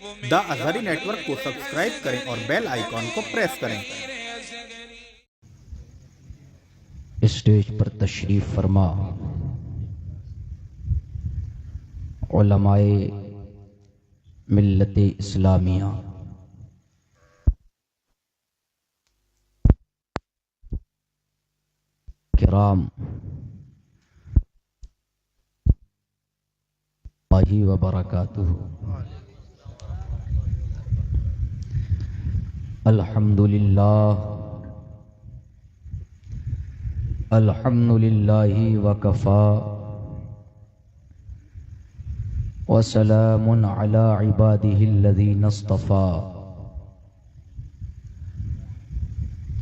The Azhari network को subscribe करें और बेल आइकॉन को प्रेस करें। स्टेज पर तशरीफ फरमा उलमाए मिल्लत इस्लामिया, किराम व बरकातुहू। अल्हम्दुलिल्लाह अल्हम्दुलिल्लाहि वकफ़ा व सलामुन अला इबादिहिल्लज़ीना इस्तफ़ा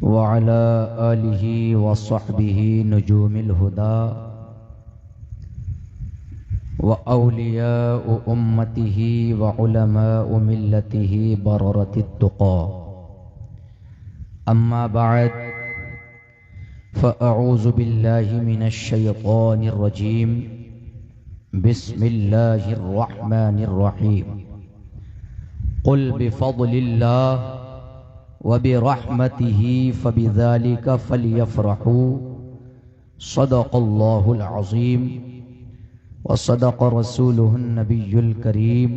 व अला आलिहि व सहबिहि नुजूमिल हुदा व औलियाउ उम्मतिहि व उलमाउ मिल्लतिहि बररतित तुक़ा। अम्मा बअद फ़अऊज़ु बिल्लाहि मिनश शैतानिर रजीम। बिस्मिल्लाहिर रहमानिर रहीम। क़ुल बिफ़ज़लिल्लाह व बिरहमतिहि फ़बिज़ालिका फ़लयफ़रहू। सदक़ल्लाहुल अज़ीम व सदक़ रसूलुहुन नबियुल करीम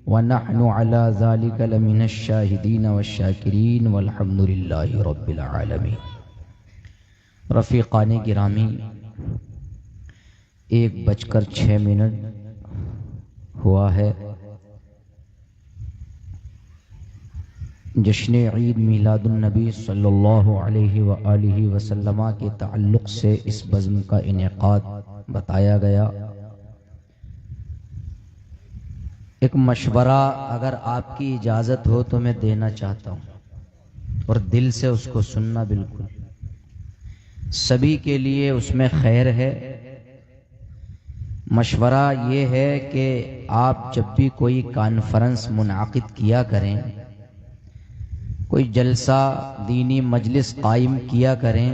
व नहनु अला ज़ालिका लमिनश शाहिदीन वश्शाकिरीन वल्हम्दुलिल्लाहि रब्बिल आलमीन। रफ़ीक़ान गिरामी, 1:06 हुआ है। जश्न ईद मीलादुन नबी सल्लल्लाहु अलैहि व आलिहि वसल्लम के ताल्लुक़ से इस बज़्म का इनेक़ाद बताया गया। एक मशवरा अगर आपकी इजाज़त हो तो मैं देना चाहता हूँ और दिल से उसको सुनना, बिल्कुल सभी के लिए उसमें खैर है। मशवरा ये है कि आप जब भी कोई कॉन्फ्रेंस मुनाकिद किया करें, कोई जलसा दीनी मजलिस कायम किया करें,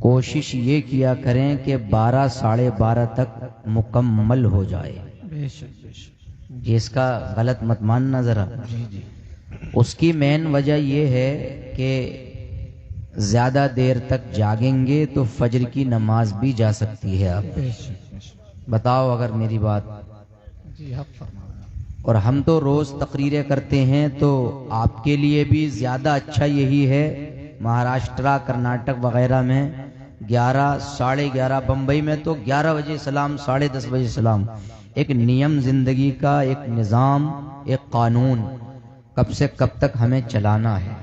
कोशिश ये किया करें कि 12 साढ़े 12 तक मुकम्मल हो जाए। इसका गलत मत मानना ज़रा। उसकी मेन वजह यह है कि ज़्यादा देर तक जागेंगे तो फजर की नमाज भी जा सकती है। आप बताओ अगर मेरी बात। और हम तो रोज़ तकरीरें करते हैं, तो आपके लिए भी ज़्यादा अच्छा यही है। महाराष्ट्र, कर्नाटक वगैरह में 11 साढ़े 11, बम्बई में तो 11 बजे सलाम, 10:30 बजे सलाम। एक नियम ज़िंदगी का, एक निज़ाम, एक कानून कब से कब तक हमें चलाना है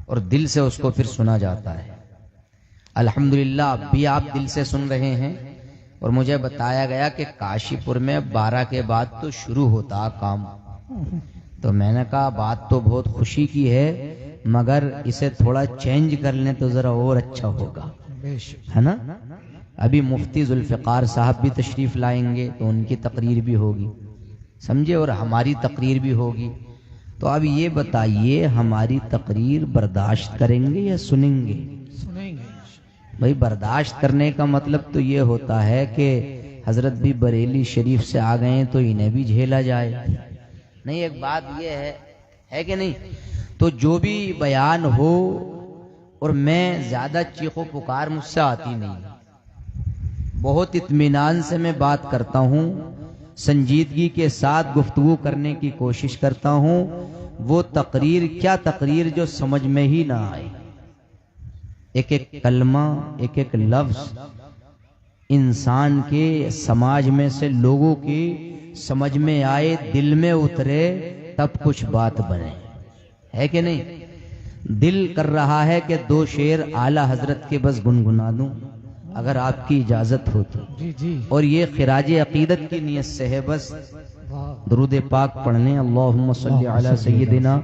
और दिल से उसको फिर सुना जाता है। अल्हम्दुलिल्लाह अब भी आप दिल से सुन रहे हैं। और मुझे बताया गया कि काशीपुर में 12 के बाद तो शुरू होता काम। तो मैंने कहा बात तो बहुत खुशी की है, मगर इसे थोड़ा चेंज कर लें तो ज़रा और अच्छा होगा, है ना। अभी मुफ्ती जुल्फ़िकार साहब भी तशरीफ़ लाएंगे तो उनकी तकरीर भी होगी, समझे, और हमारी तकरीर भी होगी। तो अब ये बताइए, हमारी तकरीर बर्दाश्त करेंगे या सुनेंगे? सुनेंगे भाई। बर्दाश्त करने का मतलब तो ये होता है कि हजरत भी बरेली शरीफ से आ गए तो इन्हें भी झेला जाए। नहीं, एक बात ये है कि नहीं। तो जो भी बयान हो, और मैं ज्यादा चीखो पुकार मुझसे आती नहीं, बहुत इत्मीनान से मैं बात करता हूँ, संजीदगी के साथ गुफ्तगू करने की कोशिश करता हूँ। वो तकरीर, क्या तकरीर जो समझ में ही ना आए। एक एक कलमा, एक एक लफ्ज इंसान के, समाज में से लोगों की समझ में आए, दिल में उतरे, तब कुछ बात बने, है कि नहीं। दिल कर रहा है कि 2 शेर आला हजरत के बस गुनगुना दूं, अगर आपकी इजाजत हो तो। और ये खिराज अकीदत की नीयत से है बस। दुरूद पाक पढ़ने, अल्लाहुम्मा सल्ली अला सय्यदिना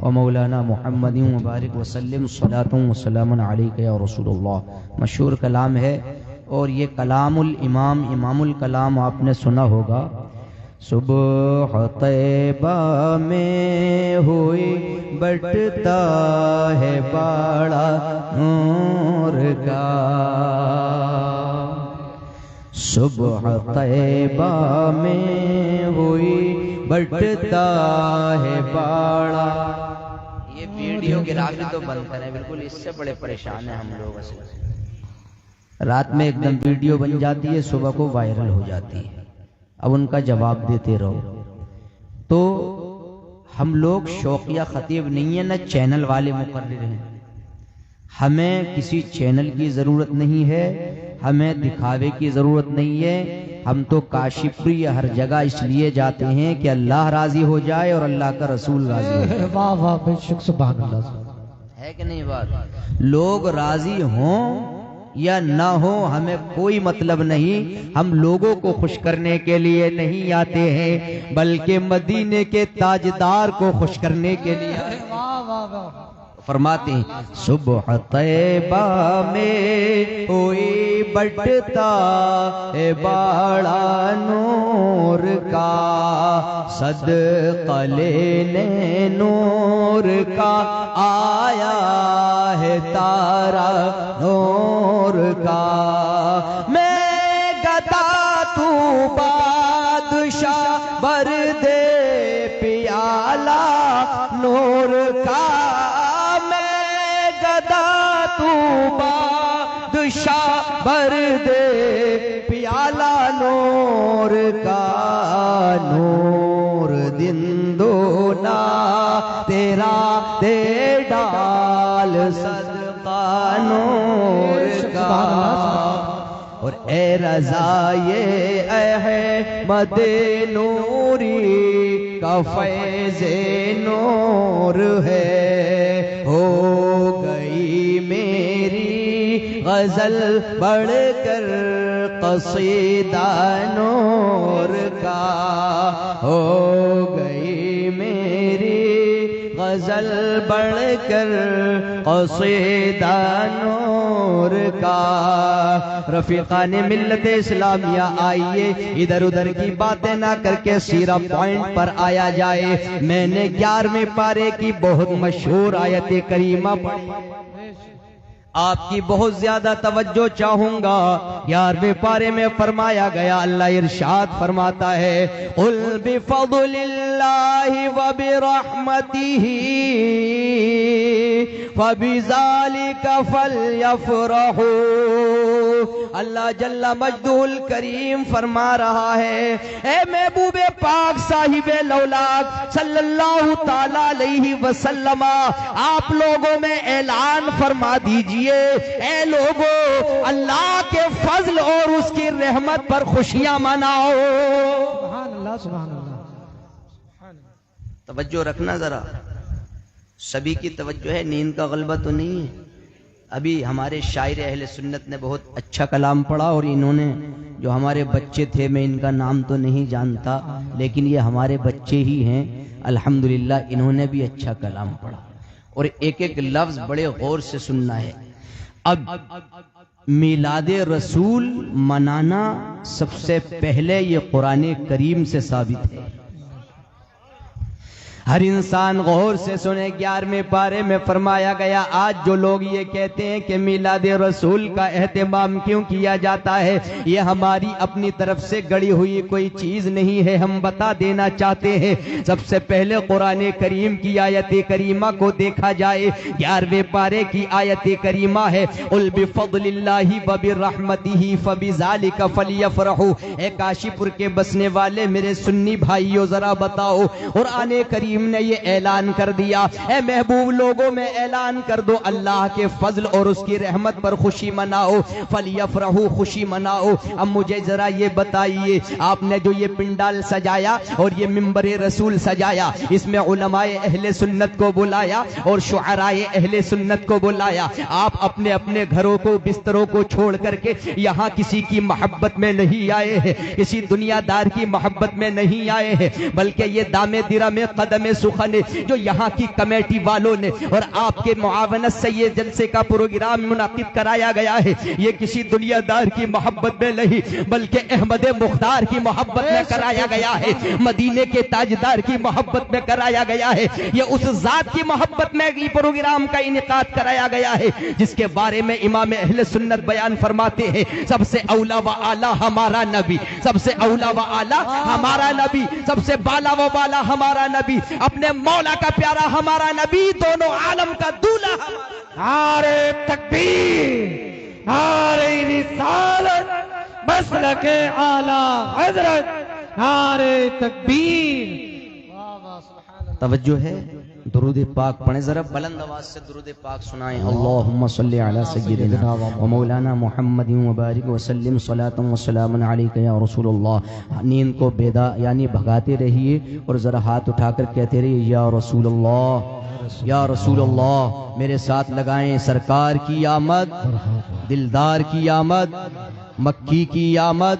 व मौलाना मुहम्मदिन व बारिक व सल्लिम सलातुन व सलामुन अलैका या रसूलुल्लाह मशहूर कलाम है। और ये कलामुल इमाम, इमामुल कलाम आपने सुना होगा। सुबह तैबा में हुई बटता है बड़ा नूर का, सुबह तैबा में हुई बटता है बाड़ा। ये वीडियोग्राफी तो बंद करें, बिल्कुल इससे बड़े परेशान हैं हम लोग। असल रात में एकदम वीडियो बन जाती है, सुबह को वायरल हो जाती है, अब उनका जवाब देते रहो। तो हम लोग शौकिया खतीब नहीं है, न चैनल वाले मुकर्रिर हैं। हमें किसी चैनल की जरूरत नहीं है, हमें दिखावे की जरूरत नहीं है। हम तो काशिपुर या हर जगह इसलिए जाते हैं कि अल्लाह राजी हो जाए और अल्लाह का रसूल राजी हो जाए। वाह वाह बेशक, सुभान अल्लाह। है कि नहीं बात? लोग राजी हों या ना हो हमें कोई मतलब नहीं। हम लोगों को खुश करने के लिए नहीं आते हैं, बल्कि मदीने के ताजदार को खुश करने के लिए। वाह वाह वाह। फरमाते हैं सुबह तैबा में कोई बटता है बाड़ा नूर का, सदका लेने नूर का आया है तारा नूर का। मैं गदा तू बादशाह भर दे पियाला नूर का, तू बादशाह भर दे पियाला नूर का। नूर दिन दोना तेरा दे डाल सदका नूर का। और ए रज़ा ये अहमद नूरी का फैज़े नूर है। हो गई मेरी गजल बढ़कर कसीदा नूर का, हो गई मेरी गजल बढ़कर कसीदा नूर का। रफीकान मिल्लत इस्लामिया आइए, इधर उधर की बातें ना करके सीरा पॉइंट पर आया जाए। मैंने 11वें पारे की बहुत मशहूर आयत करीमा पढ़ी, आपकी बहुत ज्यादा तवज्जो चाहूंगा। 11वें पारे में फरमाया गया, अल्लाह इरशाद फरमाता है कुल बिफज़लिल्लाहि व बिरहमतिही फबिज़ालिका फलयफ़रहू। अल्लाह जल्ला मजदूल करीम फरमा रहा है, ए महबूबे पाक साहिबे लौलाक सल्लल्लाहु ताला अलैहि वसल्लम, आप लोगों में ऐलान फरमा दीजिए, ए लोगों अल्लाह के फजल और उसकी रहमत पर खुशियां मनाओ। सुभान अल्लाह सुभान अल्लाह। तवज्जो रखना जरा, सभी की तवज्जो है, नींद का गलबा तो नहीं है। अभी हमारे शायर अहले सुन्नत ने बहुत अच्छा कलाम पढ़ा, और इन्होंने जो हमारे बच्चे थे, मैं इनका नाम तो नहीं जानता, लेकिन ये हमारे बच्चे ही हैं अल्हम्दुलिल्लाह, इन्होंने भी अच्छा कलाम पढ़ा। और एक एक लफ्ज बड़े गौर से सुनना है। अब मिलादे रसूल मनाना सबसे पहले ये कुरान करीम से साबित है। हर इंसान गौर से सुने, 11वें पारे में फरमाया गया, आज जो लोग ये कहते हैं कि मिलादे रसूल का एहतमाम क्यों किया जाता है, ये हमारी अपनी तरफ से गढ़ी हुई कोई चीज नहीं है। हम बता देना चाहते हैं, सबसे पहले कुरान करीम की आयत करीमा को देखा जाए। 11वें पारे की आयत करीमा है, कुल बिफज़लिल्लाहि व बिरहमतिही फबिज़ालिका फलयफ़रहू। ए काशीपुर के बसने वाले मेरे सुन्नी भाइयों, जरा बताओ, कुरान करीम ने ये ऐलान कर दिया, ए महबूब लोगों में ऐलान कर दो, अल्लाह के फजल और उसकी रहमत पर खुशी मनाओ, फलयफ़रहू, खुशी मनाओ। अब मुझे जरा ये बताइए, आपने जो ये पिंडाल सजाया और ये मिंबरे रसूल सजाया, इसमें उलमाए अहले सुन्नत को बुलाया और शुअराए अहले सुन्नत को बुलाया। आप अपने अपने घरों को, बिस्तरों को छोड़ करके यहाँ किसी की मोहब्बत में नहीं आए हैं, किसी दुनियादार की मोहब्बत में नहीं आए हैं, बल्कि ये दामे दिरा में कदम कदम सुखन जो यहाँ की कमेटी वालों ने और आपके मुआवनत से ये जलसे का प्रोग्राम मुनाकिद कराया गया है, ये किसी दुनियादार की मोहब्बत में नहीं बल्कि अहमद मुख्तार की मोहब्बत में कराया गया है, मदीने के ताजदार की मोहब्बत में कराया गया है, ये उस जात की मोहब्बत में ये प्रोग्राम का इनेकाद कराया गया है जिसके बारे में इमाम अहले सुन्नत बयान फरमाते हैं, सबसे औला व आला हमारा नबी, सबसे औला व आला हमारा नबी, सबसे बाला व बाला हमारा नबी, अपने मौला का प्यारा हमारा नबी, दोनों आलम का दूल्हा हमारा। नारे तकबीर, नारे रिसालत, मसलके आला हजरत, नारे तकबीर। वाह वाह सुभान अल्लाह। तवज्जो है, दुरूद पाक पढ़े, जरा बुलंद आवाज से दुरूद पाक सुनाएं। अल्लाहुम्मा सल्ली अला सय्यिदिना व मौलाना मुहम्मदिन व बारिक व सल्लिम सलातन व सलामन अलैका या रसूलल्लाह। नींद को बेदा यानी भगाते रहिए और जरा हाथ उठाकर कहते रहिए या रसूलल्लाह, या रसूलल्लाह। मेरे साथ लगाएं, सरकार की आमद, दिलदार की आमद, मक्की की आमद,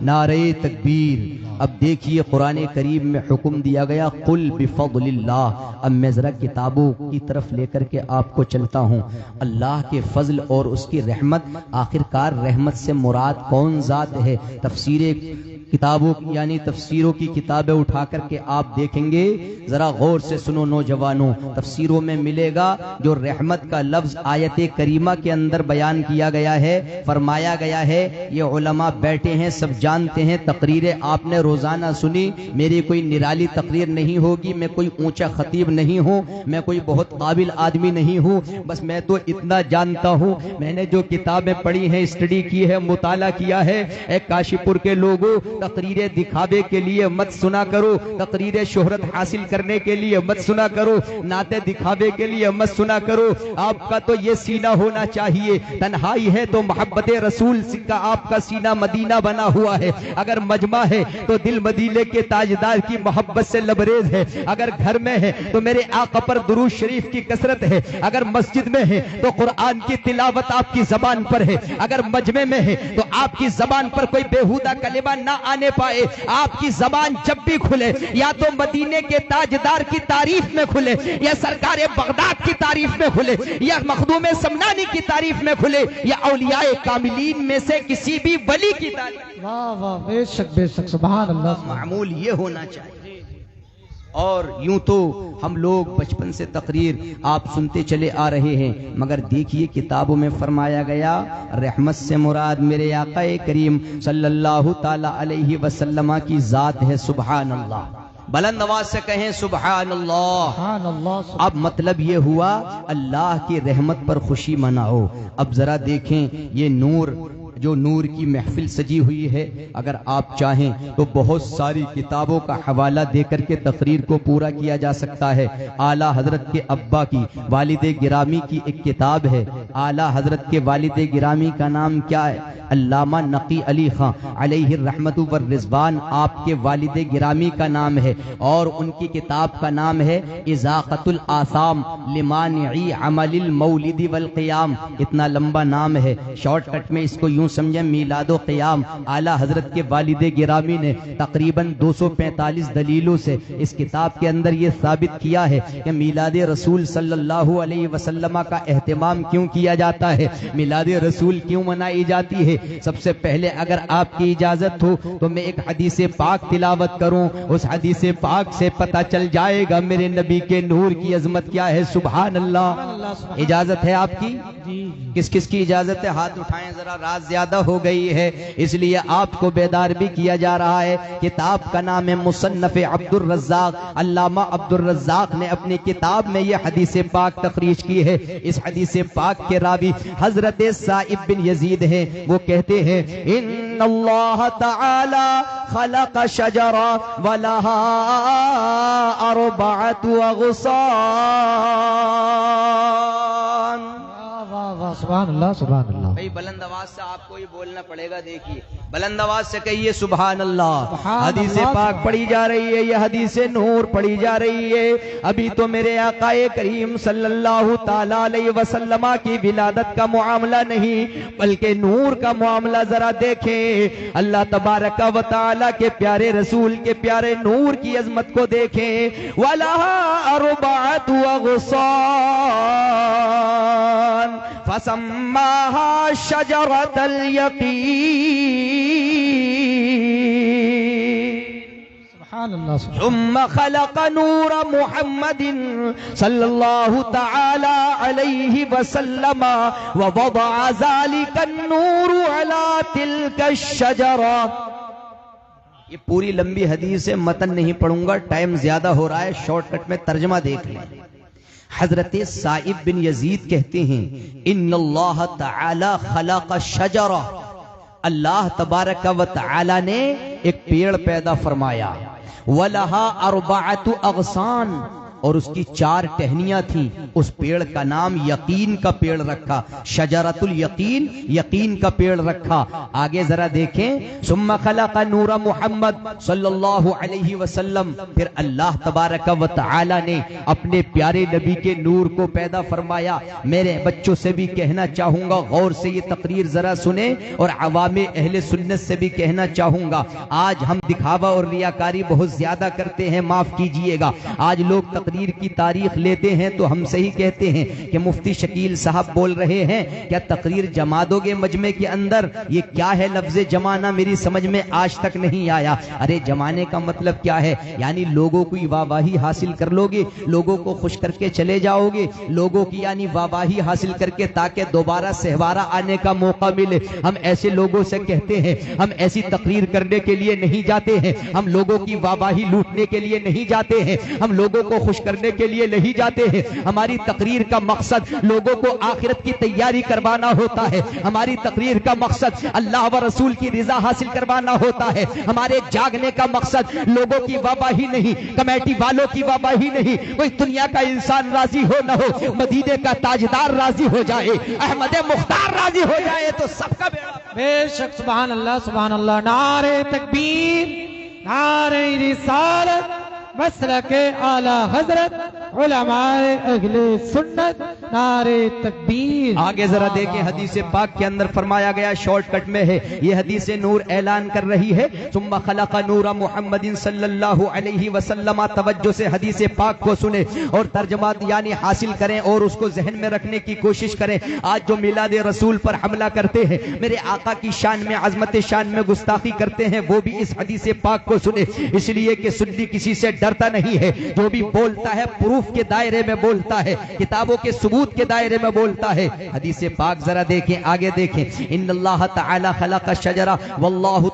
नारे तकबीर। अब देखिए कुरान करीम में हुक्म दिया गया कुल बिफज़लिल्लाह। अब मैं जरा किताबों की तरफ लेकर के आपको चलता हूँ। अल्लाह के फजल और उसकी रहमत, आखिरकार रहमत से मुराद कौन जात है? तफसीर किताबों यानी तफसीरों की किताबें उठा करके आप देखेंगे, जरा गौर से सुनो नौजवानों, तफसीरों में मिलेगा जो रहमत का लफ्ज आयत करीमा के अंदर बयान किया गया है, फरमाया गया है। ये उलमा बैठे हैं, सब जानते हैं, तकरीरें आपने रोजाना सुनी, मेरी कोई निराली तकरीर नहीं होगी, मैं कोई ऊंचा खतीब नहीं हूँ, मैं कोई बहुत काबिल आदमी नहीं हूँ, बस मैं तो इतना जानता हूँ, मैंने जो किताबें पढ़ी हैं, स्टडी की है, मुताला किया है। एक काशीपुर के लोगों, तकरीरें दिखावे के लिए मत सुना करो, तकरीरें शोहरत हासिल करने के लिए मत सुना करो, नाते दिखावे के लिए मत सुना करो। आपका तो ये सीना होना चाहिए, तन्हाई है तो मोहब्बत रसूल का आपका सीना मदीना बना हुआ है, अगर मजमा है तो दिल मदीने के ताजदार की मोहब्बत से लबरेज है, अगर घर में है तो मेरे आका पर दुरूद शरीफ की कसरत है, अगर मस्जिद में है तो कुरान की तिलावत आपकी जबान पर है, अगर मजमे में है तो आपकी जबान पर कोई बेहुदा कलेमा ना आने पाए। आपकी जबान जब भी खुले या तो मदीने के ताजदार की तारीफ में खुले, या सरकार बगदाद की तारीफ में खुले, या मखदूम समनानी की तारीफ में खुले, या औलियाए कामिलीन में से किसी भी वली की तारीफ। वाह वाह, बेशक सुभान अल्लाह। मामूल ये होना चाहिए। और यूं तो हम लोग बचपन से तकरीर आप सुनते चले आ रहे हैं, मगर देखिए किताबों में फरमाया गया रहमत से मुराद मेरे आका करीम सल्लल्लाहु ताला अलैहि वसल्लम की जात है। सुभान अल्लाह, बुलंद आवाज से कहें सुभान अल्लाह। सुभान अल्लाह। अब मतलब ये हुआ अल्लाह की रहमत पर खुशी मनाओ। अब जरा देखें ये नूर, जो नूर की महफिल सजी हुई है, अगर आप चाहें तो बहुत सारी किताबों का हवाला देकर के तकरीर को पूरा किया जा सकता है। आला हजरत के अब्बा की, वालिद गिरामी की एक किताब है। आला हजरत के वालिद गिरामी का नाम क्या है? अल्लामा नकी अली खां अलैहि रहमतु व रिजवान आपके वालिद गिरामी का नाम है, और उनकी किताब का नाम है इज़ाक़तुल आसाम लिमानिई अमलिल मौलिद वल क़ियाम। इतना लंबा नाम है, शॉर्टकट में इसको यूं समझे मीलादो क़ियाम। आला हजरत के वालिद गिरामी ने तकरीबन 245 दलीलों से इस किताब के अंदर ये साबित किया है कि मीलाद रसूल सल्लल्लाहु अलैहि वसल्लम का एहतमाम क्यों किया जाता है, मीलाद रसूल क्यों मनाई जाती है। सबसे पहले अगर आपकी इजाजत हो तो मैं एक हदीस पाक तिलावत करूं, उस हदीस पाक से पता चल जाएगा मेरे नबी के नूर की अजमत क्या है। सुभान अल्लाह। इजाजत है आपकी? किस किस की इजाजत है? हाथ उठाएं जरा, रात ज्यादा हो गई है इसलिए आपको बेदार भी किया जा रहा है। किताब का नाम है मुसन्नफ अब्दुर रज़्ज़ाक़। अल्लामा अब्दुर रज़्ज़ाक़ ने अपनी किताब में यह हदीस पाक तखरीज की है। इस हदीस पाक के रावी हजरत साइब बिन यजीद हैं। वो कहते हैं इन्नल्लाह तआला खलक़ शजरा वलहा अर्बअतु अग़सान। सुभान अल्लाह, सुभान अल्लाह। भाई बुलंद आवाज से आपको ये बोलना पड़ेगा। देखिए बुलंद आवाज से कहिए सुभान अल्लाह। हदीस पाक पढ़ी जा रही है, ये हदीस नूर पढ़ी जा रही है। अभी तो मेरे आकाए करीम सल्लल्लाहु ताला अलैहि वसल्लम की विलादत का मामला नहीं बल्कि नूर का मामला जरा देखें। अल्लाह तबारक व तआला के प्यारे रसूल के प्यारे नूर की अजमत को देखें। वलहा अरबाअतु अग़सान फसम्माहा शजरतल यक़ीन सुभान अल्लाह। सुम्मा खलक़ नूर मुहम्मदिन सल्लल्लाहु तआला अलैहि वसल्लम व वदअ ज़ालिका नूर अला तिल्का शजरा। ये पूरी लंबी हदीस है, मतन नहीं पढ़ूंगा, टाइम ज्यादा हो रहा है, शॉर्टकट में तर्जमा देख लें। हजरत साइब बिन यजीद कहते हैं इन्नल्लाह तआला खलक़ शजरा, अल्लाह तबारक व तआला ने एक पेड़ पैदा फरमाया। वलहा अरबाअतु अग़सान, और उसकी 4 टहनियां थी। उस पेड़ का नाम यकीन का पेड़ रखा, शजरतुल यकीन, यकीन का पेड़ रखा। आगे जरा देखें, सुम्मा खलक़ नूर मुहम्मद सल्लल्लाहु अलैहि वसल्लम, फिर अल्लाह तबारक व तआला ने अपने प्यारे नबी के नूर को पैदा फरमाया। मेरे बच्चों से भी कहना चाहूंगा, गौर से ये तकरीर जरा सुने, और अवामे अहले सुन्नत से भी कहना चाहूंगा। आज हम दिखावा और रियाकारी बहुत ज्यादा करते हैं, माफ कीजिएगा। आज लोग तकरीर की तारीख लेते हैं तो हमसे ही कहते हैं कि मुफ्ती शकील साहब बोल रहे हैं, क्या तकरीर जमा दोगे मजमे के अंदर? ये क्या है लफ्ज़ जमाना, मेरी समझ में आज तक नहीं आया। अरे जमाने का मतलब क्या है? यानी लोगों की वाहवाही हासिल कर लोगे, लोगों को खुश करके चले जाओगे, लोगों की यानी वाहवाही हासिल करके ताकि दोबारा सहवारा आने का मौका मिले। हम ऐसे लोगों से कहते हैं, हम ऐसी तकरीर करने के लिए नहीं जाते हैं, हम लोगों की वाहवाही लूटने के लिए नहीं जाते हैं, हम लोगों को खुश करने के लिए नहीं जाते हैं। हमारी तकरीर का मकसद लोगों को आखिरत की तैयारी करवाना होता है। हमारी तकरीर का मकसद अल्लाह व रसूल की रिजा हासिल करवाना होता है। हमारे जागने का मकसद लोगों की वाहवाही नहीं, कमेटी वालों की वाहवाही नहीं, कोई दुनिया का इंसान राजी हो न हो, मदीने का ताजदार राजी हो जाए, अहमद मुख्तार राजी हो जाए तो सबका बेड़ा। बेशक सुभान अल्लाह सुभान अल्लाह। नारे तकबीर, नारे रिसालत, मसलके आला हजरत उलमाए अहले सुन्नत, नारे तकबीर। आगे जरा देखें, हदीस पाक के अंदर फरमाया गया, शॉर्टकट में है ये हदीस नूर ऐलान कर रही है। सुम्मा खलक़ नूर मुहम्मदिन सल्लल्लाहु अलैहि वसल्लम। तवज्जो से हदीस पाक को सुने और तर्जमा यानी हासिल करें और उसको जहन में रखने की कोशिश करें। आज जो मिलाद रसूल पर हमला करते हैं, मेरे आका की शान में, अजमत शान में गुस्ताखी करते हैं, वो भी इस हदीस पाक को सुने, इसलिए कि सुन्नी किसी से डरता नहीं है। जो भी बोलता है प्रूफ के दायरे में बोलता है, किताबों के सबूत के दायरे में बोलता है। हदीस पाक जरा देखें, आगे देखें। इन्नल्लाह तआला खलक़ शजरा वल्लाहु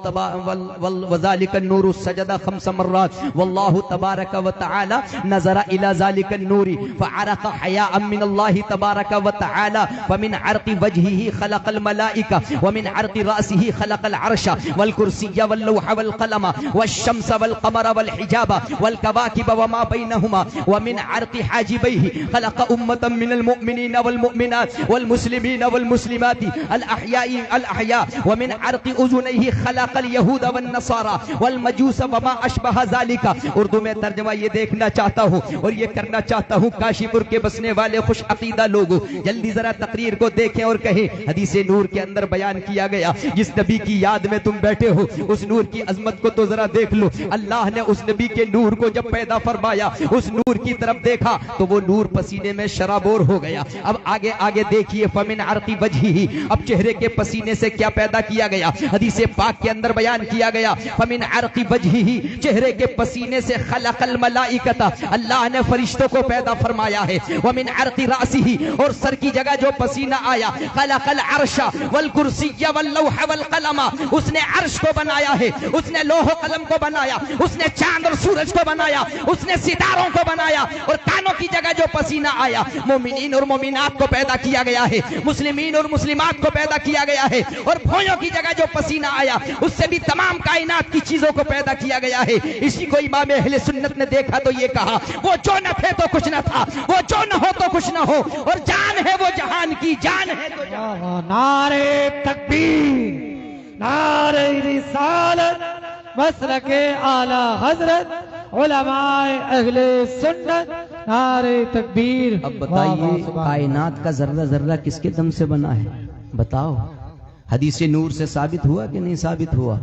व ज़ालिका नूरु सजदा 5 मर्रात वल्लाहु तबारक व तआला नज़रा इला ज़ालिका नूरी फअरक़ हयाअन मिनल्लाहि तबारक व तआला फमिन अर्क़ि वजहिही खलक़ल मलाइका व मिन अर्क़ि रासिही खलक़ल अर्शा वल कुर्सिय्य वल लौह वल क़लम वश्शम्स वल क़मर वल हिजाब वल कवाकिब व मा बैनहुमा व मिन अर्क़ि हाजिबैहि खलक़ उम्मतन मिनल मुमिनीन वल मुमिनात वल मुस्लिमीन वल मुस्लिमात अल अहया व मिन अर्क़ि उज़ुनैहि खलक़ल यहूद वन नसारा वल मजूस व मा अशबह ज़ालिका। उर्दू में तर्जुमा ये देखना चाहता हूँ और ये करना चाहता हूँ, काशीपुर के बसने वाले खुश अकीदा लोग जल्दी जरा तकरीर को देखें और कहें। हदीस नूर के अंदर बयान किया गया, जिस नबी की याद में तुम बैठे हो उस नूर की अजमत को तो जरा देख लो। अल्लाह ने उस नबी के नूर को जब पैदा फरमाया, उस नूर की तरफ देखा तो वो नूर पसीने में शराबोर हो गया। अब आगे आगे देखिए, फमिन अर्क़ि वजहिही, अब चेहरे के पसीने से क्या पैदा किया गया? हदीस पाक के अंदर बयान किया गया, फमिन अर्क़ि वजहिही, चेहरे के पसीने से खलक़ल मलाइकता, अल्लाह ने फरिश्तों को पैदा फरमाया है। वमिन अर्क़ि रासिही, और सर की जगह जो पसीना आया, खलक़ल अर्शा वल कुर्सिय्य वल लौह वल क़लम, उसने अर्श को बनाया है, उसने लोह कलम को बनाया, उसने चांद और सूरज को बनाया, उसने सितारों को बनाया और कानों की जगह जो पसीना आया, मोमिनीन और मोमिनात को पैदा किया गया है, मुस्लिमीन और मुस्लिमात को पैदा किया गया है, और भोयों की जगह जो पसीना आया उससे भी तमाम कायनात की चीजों को पैदा किया गया है। इसी को इमाम अहले सुन्नत ने देखा तो ये कहा, वो जो न थे तो कुछ न था, वो जो न हो तो कुछ न हो, और जान है वो जहान की जान है तो जहान। नारे तकबीर, नारे रिसालत, मसलके आला हजरत, उलमाए अहले सुन्नत, नारे तकबीर। अब बताइए कायनात का जर्रा जर्रा किसके दम से बना है? बताओ। हदीस नूर से साबित हुआ कि नहीं साबित हुआ?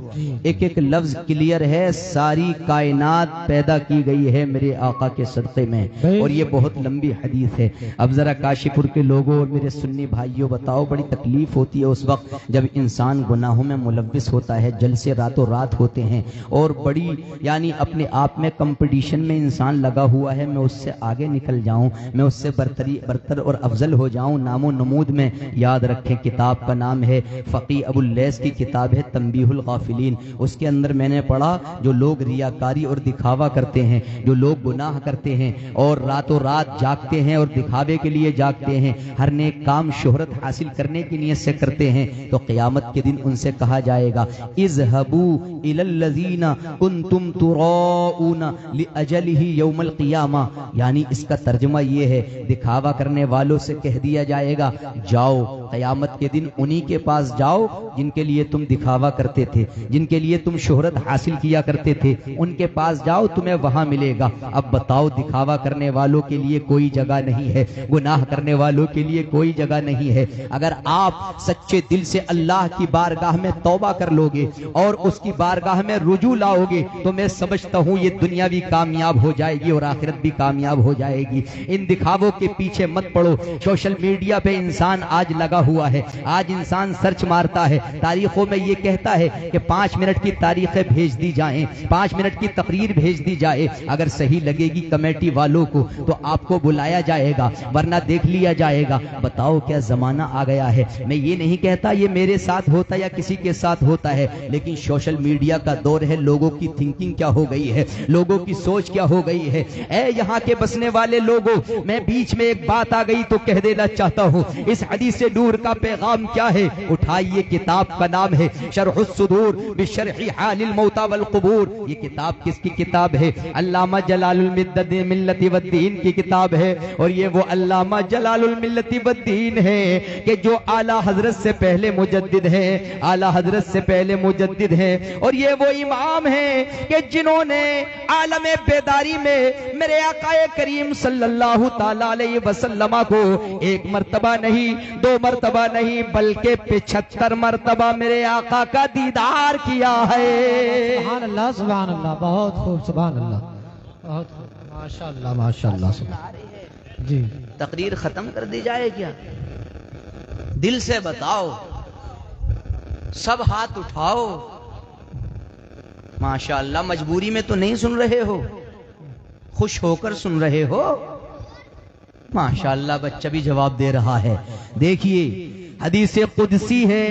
एक एक लफ्ज क्लियर है, सारी कायनात पैदा की गई है मेरे आका के सदक़े में, और ये बहुत लंबी हदीस है। अब जरा काशीपुर के लोगों और मेरे सुन्नी भाइयों बताओ, बड़ी तकलीफ होती है उस वक्त जब इंसान गुनाहों में मुलव्विस होता है, जल से रातों रात होते हैं, और बड़ी यानी अपने आप में कंपटीशन में इंसान लगा हुआ है, मैं उससे आगे निकल जाऊं, मैं उससे बरतर और अफजल हो जाऊं, नामो नमूद में। याद रखें किताब का नाम है फकी अबुल लैस की किताब है तंबीहुल गाफिलीन। उसके अंदर मैंने पढ़ा, जो लोग रियाकारी और दिखावा करते हैं, जो लोग गुनाह करते हैं और रातों रात जागते हैं और दिखावे के लिए जागते हैं, हर नेक काम शोहरत हासिल करने की नीयत से करते हैं, तो क़यामत के दिन उनसे कहा जाएगा, इज़हबू इलल्लज़ीना कुंतुम तुराऊना लिअजलिही यौमल क़ियामा। यानी इसका तर्जुमा ये है, दिखावा करने वालों से कह दिया जाएगा, जाओ क़यामत के दिन उन्हीं के पास जाओ जिनके लिए तुम दिखावा करते थे, जिनके लिए तुम शोहरत हासिल किया करते थे, उनके पास जाओ, तुम्हें वहां मिलेगा। अब बताओ, दिखावा करने वालों के लिए कोई जगह नहीं है, गुनाह करने वालों के लिए कोई जगह नहीं है। अगर आप सच्चे दिल से अल्लाह की बारगाह में तौबा कर लोगे और उसकी बारगाह में रुजू लाओगे, तो मैं समझता हूं ये दुनिया भी कामयाब हो जाएगी और आखिरत भी कामयाब हो जाएगी। इन दिखावों के पीछे मत पड़ो। सोशल मीडिया पे इंसान आज लगा हुआ है, आज इंसान सर्च मारता है, तारीखों में ये कहता है कि 5 मिनट की तारीखें भेज दी जाएं, 5 मिनट की तकरीर भेज दी जाए, अगर सही लगेगी कमेटी वालों को तो आपको बुलाया जाएगा, वरना देख लिया जाएगा। बताओ क्या जमाना आ गया है। मैं ये नहीं कहता ये मेरे साथ होता या किसी के साथ होता है, लेकिन सोशल मीडिया का दौर है, लोगों की थिंकिंग क्या हो गई है, लोगों की सोच क्या हो गई है। ऐ यहाँ के बसने वाले लोगों, मैं बीच में एक बात आ गई तो कह देना चाहता हूँ, इस हदीस से नूर का पैगाम क्या है? उठाइए, किताब का नाम है शरहुस सुदूर बिशरही हालिल मौता वल कुबूर। ये किताब किसकी किताब है? अल्लामा जलालुल मिल्लति वद्दीन की किताब है, और ये वो अल्लामा जलालुल मिल्लति वद्दीन है कि जो आला हजरत से पहले मुजद्दिद है, आला हजरत से पहले मुजद्दिद है, और ये वो इमाम है कि जिन्होंने आलम बेदारी में मेरे आकाए करीम सल्लल्लाहु ताला अलैहि वसल्लम को एक मर्तबा नहीं, 2 मर्तबा नहीं, बल्कि 75 मर्तबा मेरे आका का दीदार किया है। सुभान अल्लाह, सुभान अल्लाह, बहुत खूब, सुभान अल्लाह, बहुत खूब, माशाअल्लाह, माशाअल्लाह। जी, तकरीर खत्म कर दी जाए क्या? दिल से बताओ, सब हाथ उठाओ। माशाअल्लाह, मजबूरी में तो नहीं सुन रहे हो, खुश होकर सुन रहे हो। माशाअल्लाह, बच्चा भी जवाब दे रहा है। देखिए, हदीस कुदसी है।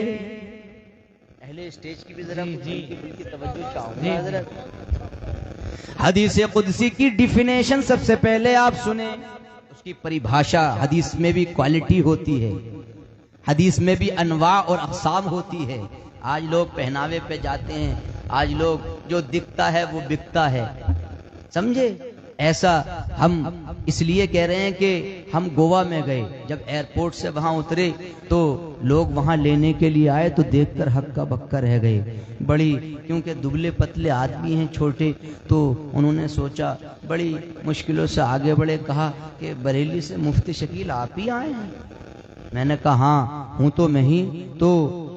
पहले स्टेज की भी जरा की तवज्जो चाहूंगा हजरत। हदीस कुदसी की डिफिनेशन सबसे पहले आप सुने, उसकी परिभाषा। हदीस में भी क्वालिटी होती है, हदीस में भी अनवा और अक़साम होती है। आज लोग पहनावे पे जाते हैं, आज लोग जो दिखता है वो बिकता है, समझे? ऐसा हम इसलिए कह रहे हैं कि हम गोवा में गए, जब एयरपोर्ट से वहां उतरे तो लोग वहां लेने के लिए आए तो देखकर हक्का बक्का रह गए। बड़ी, क्योंकि दुबले पतले आदमी हैं, छोटे, तो उन्होंने सोचा, बड़ी मुश्किलों से आगे बढ़े, कहा कि बरेली से मुफ्ती शकील आप ही आए हैं? मैंने कहा हाँ हूं तो मैं ही। तो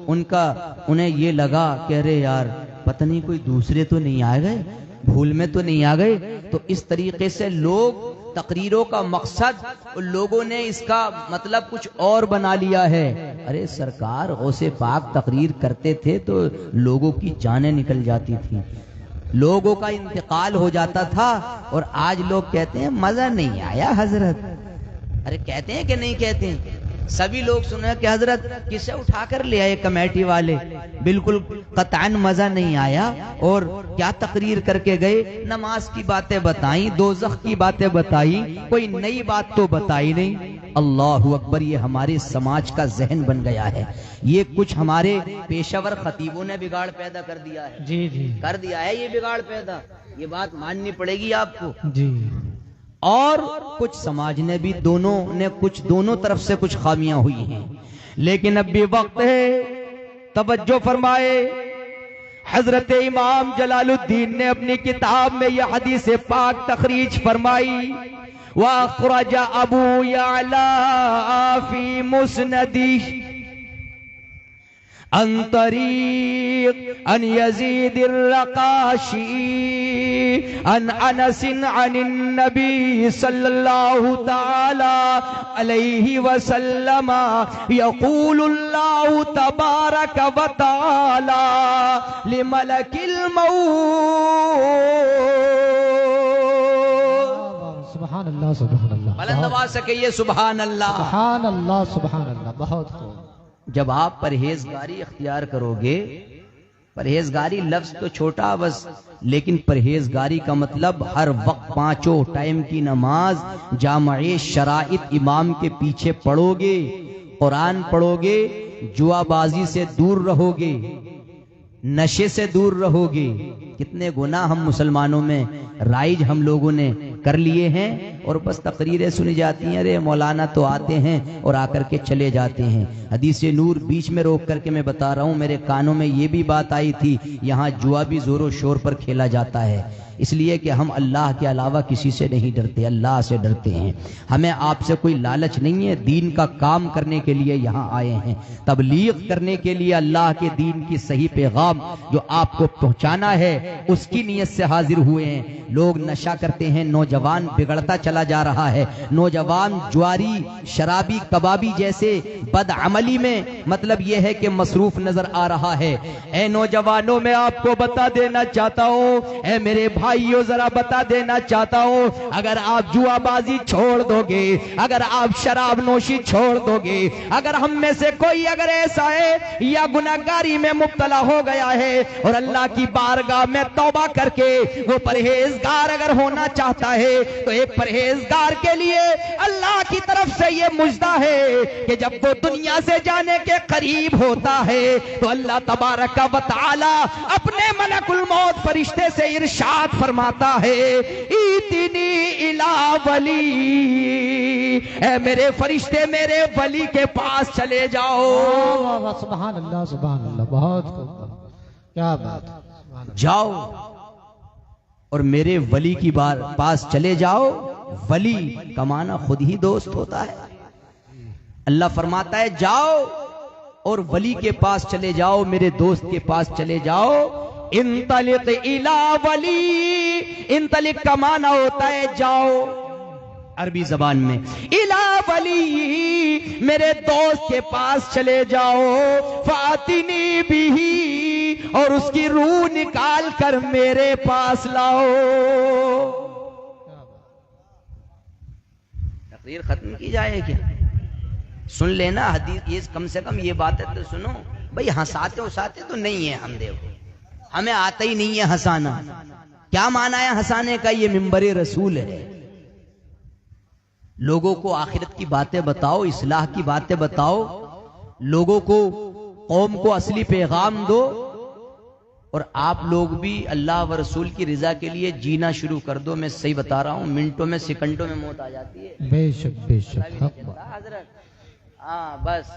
उन्हें ये लगा, कह रहे यार पता नहीं कोई दूसरे तो नहीं आ गए, भूल में तो नहीं आ गए। तो इस तरीके से लोग तकरीरों का मकसद, लोगों ने इसका मतलब कुछ और बना लिया है। अरे सरकार गौसे पाक तकरीर करते थे तो लोगों की जानें निकल जाती थी, लोगों का इंतकाल हो जाता था, और आज लोग कहते हैं मजा नहीं आया हजरत। अरे कहते हैं कि नहीं कहते हैं? सभी लोग सुने कि हजरत किसे उठाकर ले आए कमेटी वाले, बिल्कुल कतअन मजा नहीं आया। और क्या तकरीर करके गए, नमाज की बातें बताई, दोज़ख की बातें बताई, कोई नई बात तो बताई नहीं। अल्लाहु अकबर, ये हमारे समाज का जहन बन गया है। ये कुछ हमारे पेशावर खतीबों ने बिगाड़ पैदा कर दिया है। जी जी कर दिया है ये बिगाड़ पैदा, ये बात माननी पड़ेगी आपको। जी। और कुछ समाज ने भी, दोनों ने कुछ, दोनों तरफ से कुछ खामियां हुई हैं। लेकिन अब भी वक्त है, तवज्जो फरमाए। हजरत इमाम जलालुद्दीन ने अपनी किताब में यह हदीस पाक तखरीज फरमाई। वअख़रज अबू यअला फी मुस्नदी अन तरीक़ अन यज़ीद अर्रक़ाशी अन अनस अन नबी सल्लल्लाहु तआला अलैहि वसल्लम यक़ूलुल्लाहु तबारक व तआला लिमलकिल मौत। सुभान अल्लाह सुभान अल्लाह। बुलंद आवाज़ से कहिए सुभान अल्लाह। सुभान अल्लाह सुभान अल्लाह। बहुत खूब। जब आप परहेजगारी इख्तियार करोगे, परहेजगारी लफ्ज तो छोटा बस, लेकिन परहेजगारी का मतलब हर वक्त पांचों टाइम की नमाज जामे शराइत इमाम के पीछे पढ़ोगे, कुरान पढ़ोगे, जुआबाजी से दूर रहोगे, नशे से दूर रहोगे। कितने गुनाह हम मुसलमानों में राइज हम लोगों ने कर लिए हैं, और बस तकरीरें सुनी जाती हैं, अरे मौलाना तो आते हैं और आकर के चले जाते हैं। हदीस नूर बीच में रोक करके मैं बता रहा हूँ, मेरे कानों में ये भी बात आई थी, यहाँ जुआ भी जोरों शोर पर खेला जाता है। इसलिए कि हम अल्लाह के अलावा किसी से नहीं डरते, अल्लाह से डरते हैं। हमें आपसे कोई लालच नहीं है, दीन का काम करने के लिए यहाँ आए हैं, तबलीग करने के लिए, अल्लाह के दीन की सही पैगाम जो आपको पहुँचाना है उसकी नीयत से हाजिर हुए हैं। लोग नशा करते हैं, नौजवान बिगड़ता चला जा रहा है, नौजवान जुआरी, शराबी, कबाबी जैसे बदअमली में मतलब यह है कि मसरूफ नजर आ रहा है। ए नौजवानों, मैं आपको बता देना चाहता हूँ, ए मेरे भाइयों, जरा बता देना चाहता हूँ, अगर आप जुआबाजी छोड़ दोगे, अगर आप शराब नोशी छोड़ दोगे, अगर हम में से कोई अगर ऐसा है या गुनाहगारी में मुब्तला हो गया है और अल्लाह की बारगाह में तौबा करके वो परहेजगार अगर होना चाहता है, तो एक परहेजगार के लिए अल्लाह की तरफ से ये मुजदा है कि जब वो दुनिया से जाने के करीब होता है तो अल्लाह तबारक व तआला अपने मलकुल मौत फरिश्ते से इरशाद फरमाता है, इतनी इला वली, ऐ मेरे फरिश्ते मेरे वली के पास चले जाओ। सुभान अल्लाह सुभान अल्लाह। बहुत खूब, क्या बात। जाओ और मेरे वली की पास चले जाओ। वली कमाना खुद ही दोस्त होता है। अल्लाह फरमाता है जाओ और वली के पास चले जाओ, मेरे दोस्त के पास चले जाओ। इंतलिक इला वली, इंतलिक का माना होता है जाओ अरबी जबान में, इला वली मेरे दोस्त के पास चले जाओ, फातिनी बिही और उसकी रूह निकाल कर मेरे पास लाओ। तकरीर खत्म की जाए क्या? सुन लेना हदीस, ये कम से कम ये बात है तो सुनो भाई। हंसाते उसाते तो नहीं है हम, देखो हमें आता ही नहीं है हंसाना। क्या माना है हंसाने का? ये मिंबर रसूल है। लोगों को आखिरत की बातें बताओ, इस्लाह की बातें बताओ, लोगों को, कौम को असली पैगाम दो, और आप लोग भी अल्लाह व रसूल की रिजा के लिए जीना शुरू कर दो। मैं सही बता रहा हूँ, मिनटों में सेकंडों में मौत आ जाती है। बेशक बेशक। हजरत हाँ, बस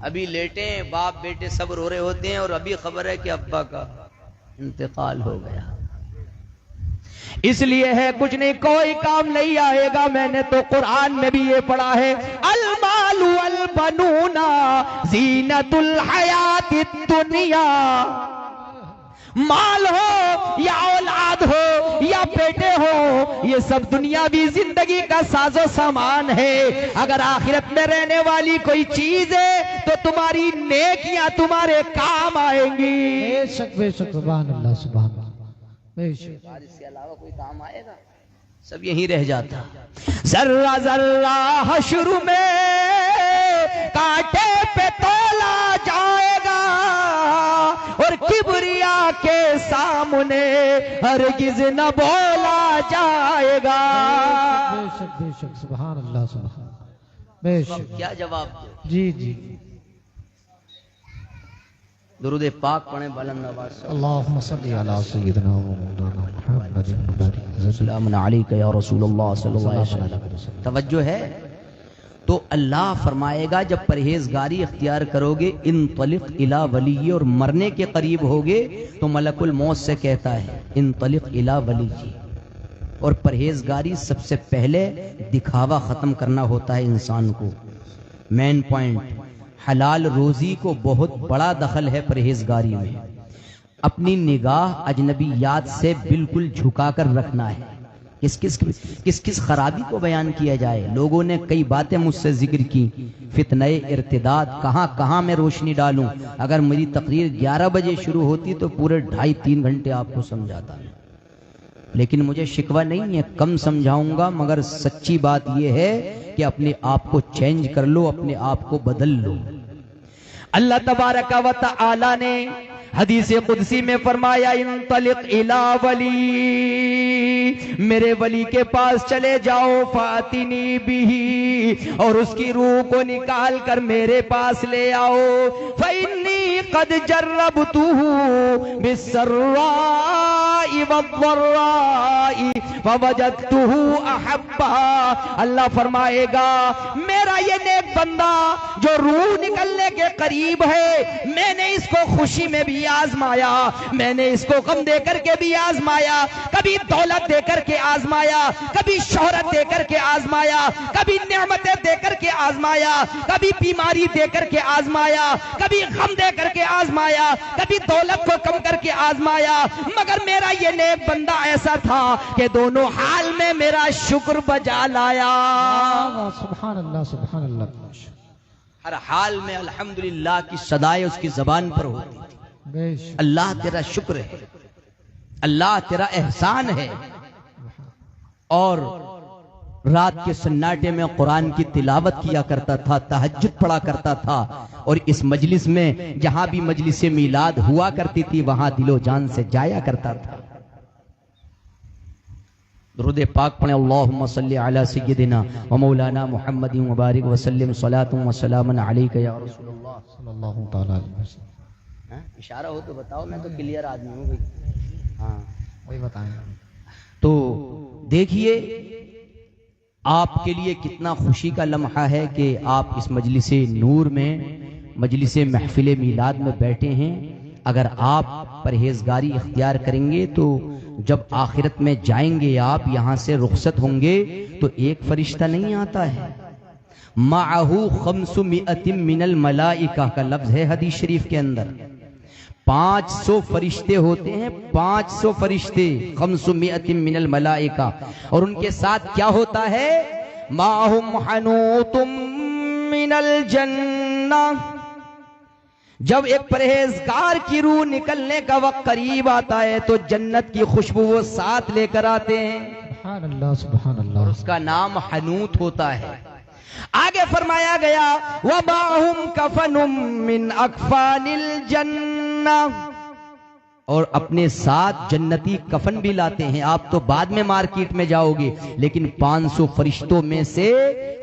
अभी लेटे बाप बेटे सब रो रहे होते हैं और अभी खबर है कि अब्बा का इंतकाल हो गया। इसलिए है कुछ नहीं, कोई काम नहीं आएगा। मैंने तो कुरान में भी ये पढ़ा है, अल मालु अल बनूना जीनतुल हयातिद दुनिया। माल हो या औलाद हो या बेटे हो, ये सब दुनियावी जिंदगी का साजो सामान है। अगर आखिरत में रहने वाली कोई चीज है तो तुम्हारी नेकियां तुम्हारे काम आएंगी। बेशक बेशक। सुभान अल्लाह सुभान अल्लाह। बेशक। इसके अलावा कोई काम आएगा? सब यहीं रह जाता। जर्रा जर्रा हश्र में कांटे पे तोला जाएगा और किबरिया के सामने हरगिज न बोला जाएगा। बेशक बेशक सुभान अल्लाह सुभान बेशक। क्या जवाब दे? जी जी दुरूद पाक पढ़े बुलंद आवाज से। अल्लाहुम्मा सल्ली अला सय्यिदिना व मौलाना मुहम्मदिन व बारिक सल्लल्लाहु अलैहि या रसूलुल्लाह सल्लल्लाहु अलैहि वसल्लम। तवज्जो है। तो अल्लाह फरमाएगा जब परहेजगारी इख्तियार करोगे, इन तलिक इला वली, और मरने के करीब होगे तो मलकुल मौत से कहता है इन तलिक इला वली। और परहेजगारी सबसे पहले दिखावा खत्म करना होता है इंसान को। मेन पॉइंट, हलाल रोजी को बहुत बड़ा दखल है परहेजगारी में। अपनी निगाह अजनबियात से बिल्कुल झुकाकर रखना है। किस किस खराबी को बयान किया जाए। लोगों ने कई बातें मुझसे जिक्र की, फितने इर्तिदाद, कहां कहां मैं रोशनी डालूं। अगर मेरी तकरीर 11 बजे शुरू होती तो पूरे 2.5-3 घंटे आपको समझाता, लेकिन मुझे शिकवा नहीं है, कम समझाऊंगा। मगर सच्ची बात यह है कि अपने आप को चेंज कर लो, अपने आप को बदल लो। अल्लाह तबारक व तआला ने हदीस कुदसी में फरमाया इंतलिक इला वली, मेरे वली के पास चले जाओ, फातिनी बिही, और उसकी रूह को निकाल कर मेरे पास ले आओ। फइन्नी कद जर्रबतुहु बिस्सर्राई वद्दर्राई फवजदतुहु अहब्बा। अल्लाह फरमाएगा मेरा ये नेक बंदा जो रूह निकलने के करीब है, मैंने इसको खुशी में भी आजमाया, मैंने इसको गम देकर के भी आजमाया, कभी दौलत देकर के आजमाया, कभी शोहरत देकर के आजमाया, कभी नेमतें देकर के आजमाया, कभी बीमारी देकर के आजमाया, कभी गम देकर के आजमाया, कभी दौलत को कम करके आजमाया। मगर मेरा ये नेक बंदा ऐसा था कि दोनों हाल में मेरा शुक्र बजा लाया। सुभान अल्लाह सुभान अल्लाह। हर हाल में अल्हम्दुलिल्लाह की सदाएं उसकी जबान पर होती थी। अल्लाह तेरा शुक्र है, अल्लाह तेरा एहसान है। और रात के सन्नाटे में कुरान की तिलावत किया करता था, तहज्जुद पढ़ा करता था। और इस मजलिस में जहां भी मजलिस मीलाद हुआ करती थी वहां दिलो जान से जाया करता था। दुरूद पाक पढ़े अल्लाहुम्मा सल्ली अला सय्यिदिना व मौलाना मुहम्मदिन व बारिक व सल्लिम सलातुन व सलामन अलैका या रसूलुल्लाह सल्लल्लाहु तआला अलैहि वसल्लम। इशारा हो तो बताओ, मैं तो क्लियर आदमी हूँ भाई। हाँ वही बताएं। तो देखिए आपके लिए कितना खुशी का लम्हा है कि आप इस मजलिस नूर में, मजलिस महफिल मीलाद में बैठे हैं। अगर आप परहेजगारी इख्तियार करेंगे तो जब आखिरत में जाएंगे, आप यहां से रुखसत होंगे तो एक फरिश्ता नहीं आता है, माअहू खम्सु मिअतिम मिनल मलाइका का लफ्ज है हदीस शरीफ के अंदर। 500 फरिश्ते होते हैं, 500 फरिश्ते, खम्सु मिअतिम मिनल मलाइका। और उनके साथ क्या होता है, माहुम हनूतुम मिनल जन्ना। जब एक परहेजगार की रूह निकलने का वक्त करीब आता है तो जन्नत की खुशबू वो साथ लेकर आते हैं। सुभान अल्लाह सुभान अल्लाह। और उसका नाम हनूत होता है। आगे फरमाया गया वमाहुम कफनुम मिन अकफानिल जन्ना, और अपने साथ जन्नती कफन भी लाते हैं। आप तो बाद में मार्केट में जाओगे, लेकिन 500 फरिश्तों में से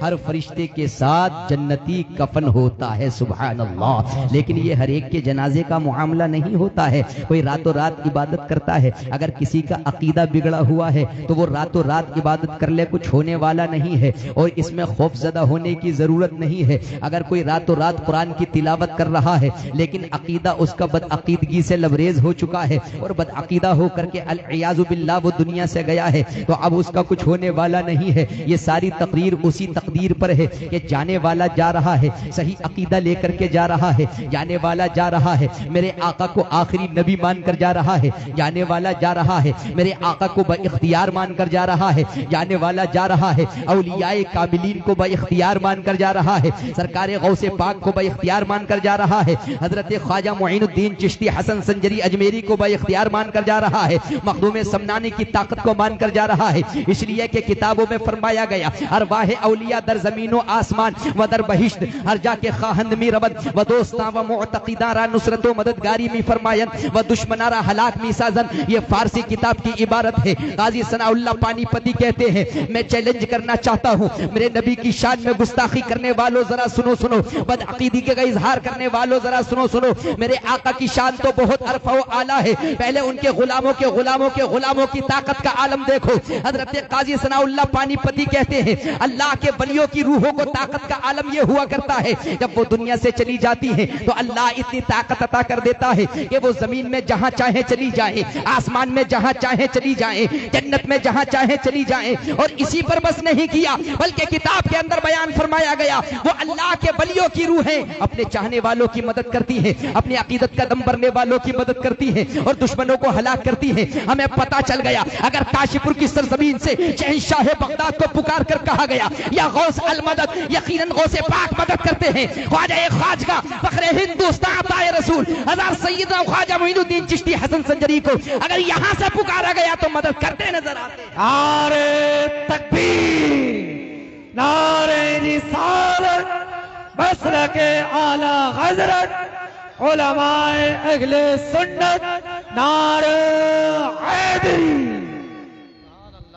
हर फरिश्ते के साथ जन्नती कफन होता है। सुभान अल्लाह। लेकिन ये हर एक के जनाजे का मामला नहीं होता है। कोई रातों रात इबादत करता है, अगर किसी का अकीदा बिगड़ा हुआ है तो वो रातों रात इबादत कर ले, कुछ होने वाला नहीं है और इसमें खौफजदा होने की जरूरत नहीं है। अगर कोई रातों रात कुरान की तिलावत कर रहा है लेकिन अकीदा उसका बदअकीदगी से लबरेज हो चुका है और बदअकीदा हो करके अल-इयाज़ु बिल्लाह वो दुनिया से गया है, तो अब उसका कुछ होने वाला नहीं है। ये सारी तकदीर उसी तकदीर पर है कि जाने वाला जा रहा है, सही अकीदा लेकर के जा रहा है, जाने वाला जा रहा है, मेरे आका को आखिरी नबी मानकर जा रहा है, जाने वाला जा रहा है, मेरे आका को बइख्तियार मानकर जा रहा है, जाने वाला जा रहा है, औलियाए कामिलीन को बइख्तियार मानकर जा रहा है, सरकारे गौसे पाक को बइख्तियार मानकर जा रहा है, हजरत ख्वाजा मुईनुद्दीन चिश्ती हसन संजरी अजमेरी को बाइख्तियार मानकर जा रहा है, मखदूम समनानी की ताकत को मानकर जा रहा है। इसलिए कि किताबों में फरमाया गया अरवाह औलिया दर जमीनो आसमान व दर बहिश्त हर जाके खाहंद मी रबद व दोस्ता व मुअतक़िदारा नुसरत व मददगारी मी फरमायन व दुश्मनारा हलाक मी साजन। ये फारसी किताब की इबारत है। गाजी सनाउल्लाह पानीपती कहते हैं, मैं चैलेंज करना चाहता हूँ मेरे नबी की शान में गुस्ताखी करने वालों जरा सुनो सुनो, बदअकीदी का इजहार करने वालों जरा सुनो सुनो, मेरे आका की शान तो बहुत अरफा व आला है। पहले उनके गुलामों के गुलामों के गुलामों की ताकत का आलम देखो। हजरत काजी सनाउल्लाह पानीपती कहते हैं अल्लाह के वलियों की रूहों को ताकत का आलम यह हुआ करता है, जब वो दुनिया से चली जाती है तो अल्लाह इतनी ताकत अता कर देता है कि वो जमीन में जहां चाहे चली जाए, आसमान में जहां चाहे चली जाए, जन्नत में जहां चाहे चली जाए। और इसी पर बस नहीं किया बल्कि किताब के अंदर बयान फरमाया गया वो अल्लाह के वलियों की रूहें अपने चाहने वालों की मदद करती है, अपनी अकीदत का दम भरने वालों की मदद करती है और दुश्मनों को हलाक करती है। हमें पता चल गया अगर काशीपुर की सरजमीन से शहंशाह बगदाद को पुकार कर कहा गया या गौस अल मदद, यकीनन गौसे पाक मदद करते हैं। ख्वाजा खाजगा फखरे हिंदुस्तान ताए रसूल हजार सैयदना ख्वाजा मोइनुद्दीन चिश्ती हसन संजरी को अगर यहां से पुकारा गया तो मदद करते नजर आते हैं। नारे तकबीर, नारे रिसालत, मसलके आला हजरत उलमाए अहले सुन्नत, नारे हैदरी।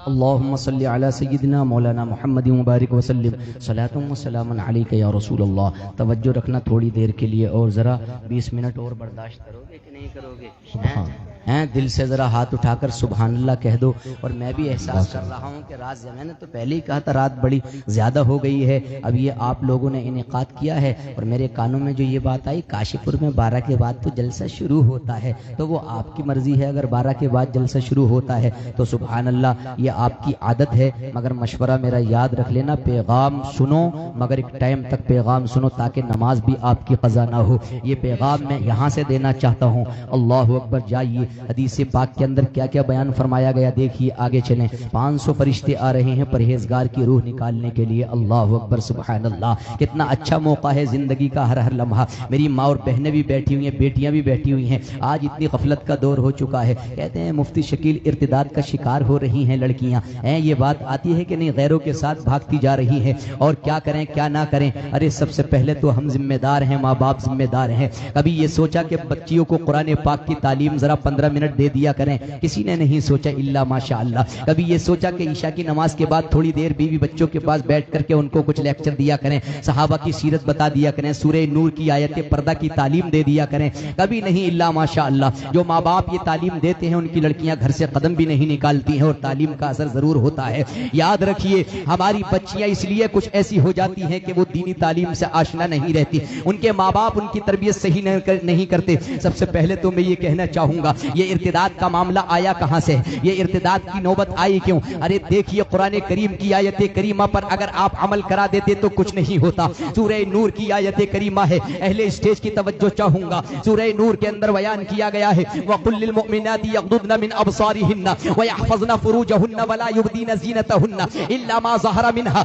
अल्लाहुम्मा सल्ली अला सय्यिदिना मौलाना मुहम्मद मुबारक वसल्लम सलातुम व सलामुन अलैका या रसूल अल्लाह। तवज्जो रखना थोड़ी देर के लिए और जरा 20 मिनट और बर्दाश्त करोगे कि नहीं करोगे? हैं दिल से जरा हाथ उठाकर सुभान अल्लाह कह दो। और मैं भी एहसास कर रहा हूँ कि रात, मैंने तो पहले ही कहा था रात बड़ी ज्यादा हो गई है। अब ये आप लोगों ने इनेकाद किया है और मेरे कानों में जो ये बात आई काशीपुर में 12 के बाद तो जलसा शुरू होता है, तो वो आपकी मर्जी है। अगर 12 के बाद जलसा शुरू होता है तो सुभान अल्लाह, ये आपकी आदत है। मगर मशवरा मेरा याद रख लेना, पैगाम सुनो मगर एक टाइम तक पैगाम सुनो ताकि नमाज भी आपकी कज़ा ना हो। ये पैगाम मैं यहाँ से देना चाहता हूँ। अल्लाह अकबर। जाइए हदीस पाक के अंदर क्या क्या बयान फरमाया गया, देखिए आगे चलें। 500 फरिश्ते आ रहे हैं परहेजगार की रूह निकालने के लिए। अल्लाह अकबर सुभान अल्लाह। कितना अच्छा मौका है जिंदगी का हर हर लम्हा। मेरी माँ और बहनें भी बैठी हुई हैं, बेटियां भी बैठी हुई हैं। आज इतनी गफलत का दौर हो चुका है। कहते हैं मुफ्ती शकील इर्तिदाद का शिकार हो रही हैं लड़कियां। ये बात आती है कि नहीं, गैरों के साथ भागती जा रही है और क्या करें क्या ना करें। अरे सबसे पहले तो हम जिम्मेदार हैं, माँ बाप जिम्मेदार हैं। कभी ये सोचा कि बच्चियों को कुरान पाक की तालीम जरा 15 मिनट दे दिया करें? किसी ने नहीं सोचा इल्ला माशाअल्लाह। कभी ये सोचा कि ईशा की नमाज के बाद थोड़ी देर बीवी बच्चों के पास बैठ करके उनको कुछ लेक्चर दिया करें, सहाबा की सीरत बता दिया करें, सूरह नूर की आयत पर्दा की तालीम दे दिया करें? कभी नहीं इल्ला माशाअल्लाह। जो माँ बाप ये तालीम देते हैं उनकी लड़कियां घर से कदम भी नहीं निकालती हैं और तालीम का असर जरूर होता है। याद रखिए हमारी बच्चियां इसलिए कुछ ऐसी हो जाती हैं कि वो दीनी तालीम से आशना नहीं रहती, उनके माँ बाप उनकी तरबियत सही नहीं करते। सबसे पहले तो मैं ये कहना चाहूंगा ये इर्तिदाद का मामला आया कहां से, ये इर्तिदाद की नौबत आई क्यों? अरे देखिए कुरान करीम की आयत करीमा पर अगर आप अमल करा देते तो कुछ नहीं होता। सूरह नूर की आयत करीमा है, अहले स्टेज की तवज्जो चाहूंगा। सूरह नूर के अंदर बयान किया गया है वकुल लिल मुमिनाति यगदुदना मिन अबसारिहिन्ना व यहफज़ना फुरूजहुन्ना वला युबदीना ज़ीनतहुन्ना इल्ला मा ज़हरा मिनहा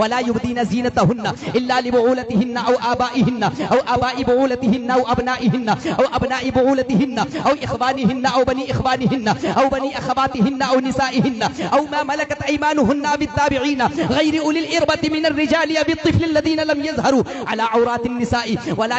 वला युबदीना ज़ीनतहुन्ना इल्ला लिबुउलतिहिन्ना औ आबाइहिन्ना औ आबाइ बुउलतिहिन्ना औ अबनाइहिन्ना औ अबनाइ बुउलतिहिन्ना औ इख्वानिहिन्ना औ बनी इख्वानिहिन्ना औ बनी अखवातिहिन्ना औ निसाइहिन्ना औ मा मलकत अयमानुहुन्ना बित्ताबिईना गैर उलिल इरबति मिनर रिजालि बित्तिफ़्ल लज़ीना लम यज़हरु अला औरातिन निसाइ वला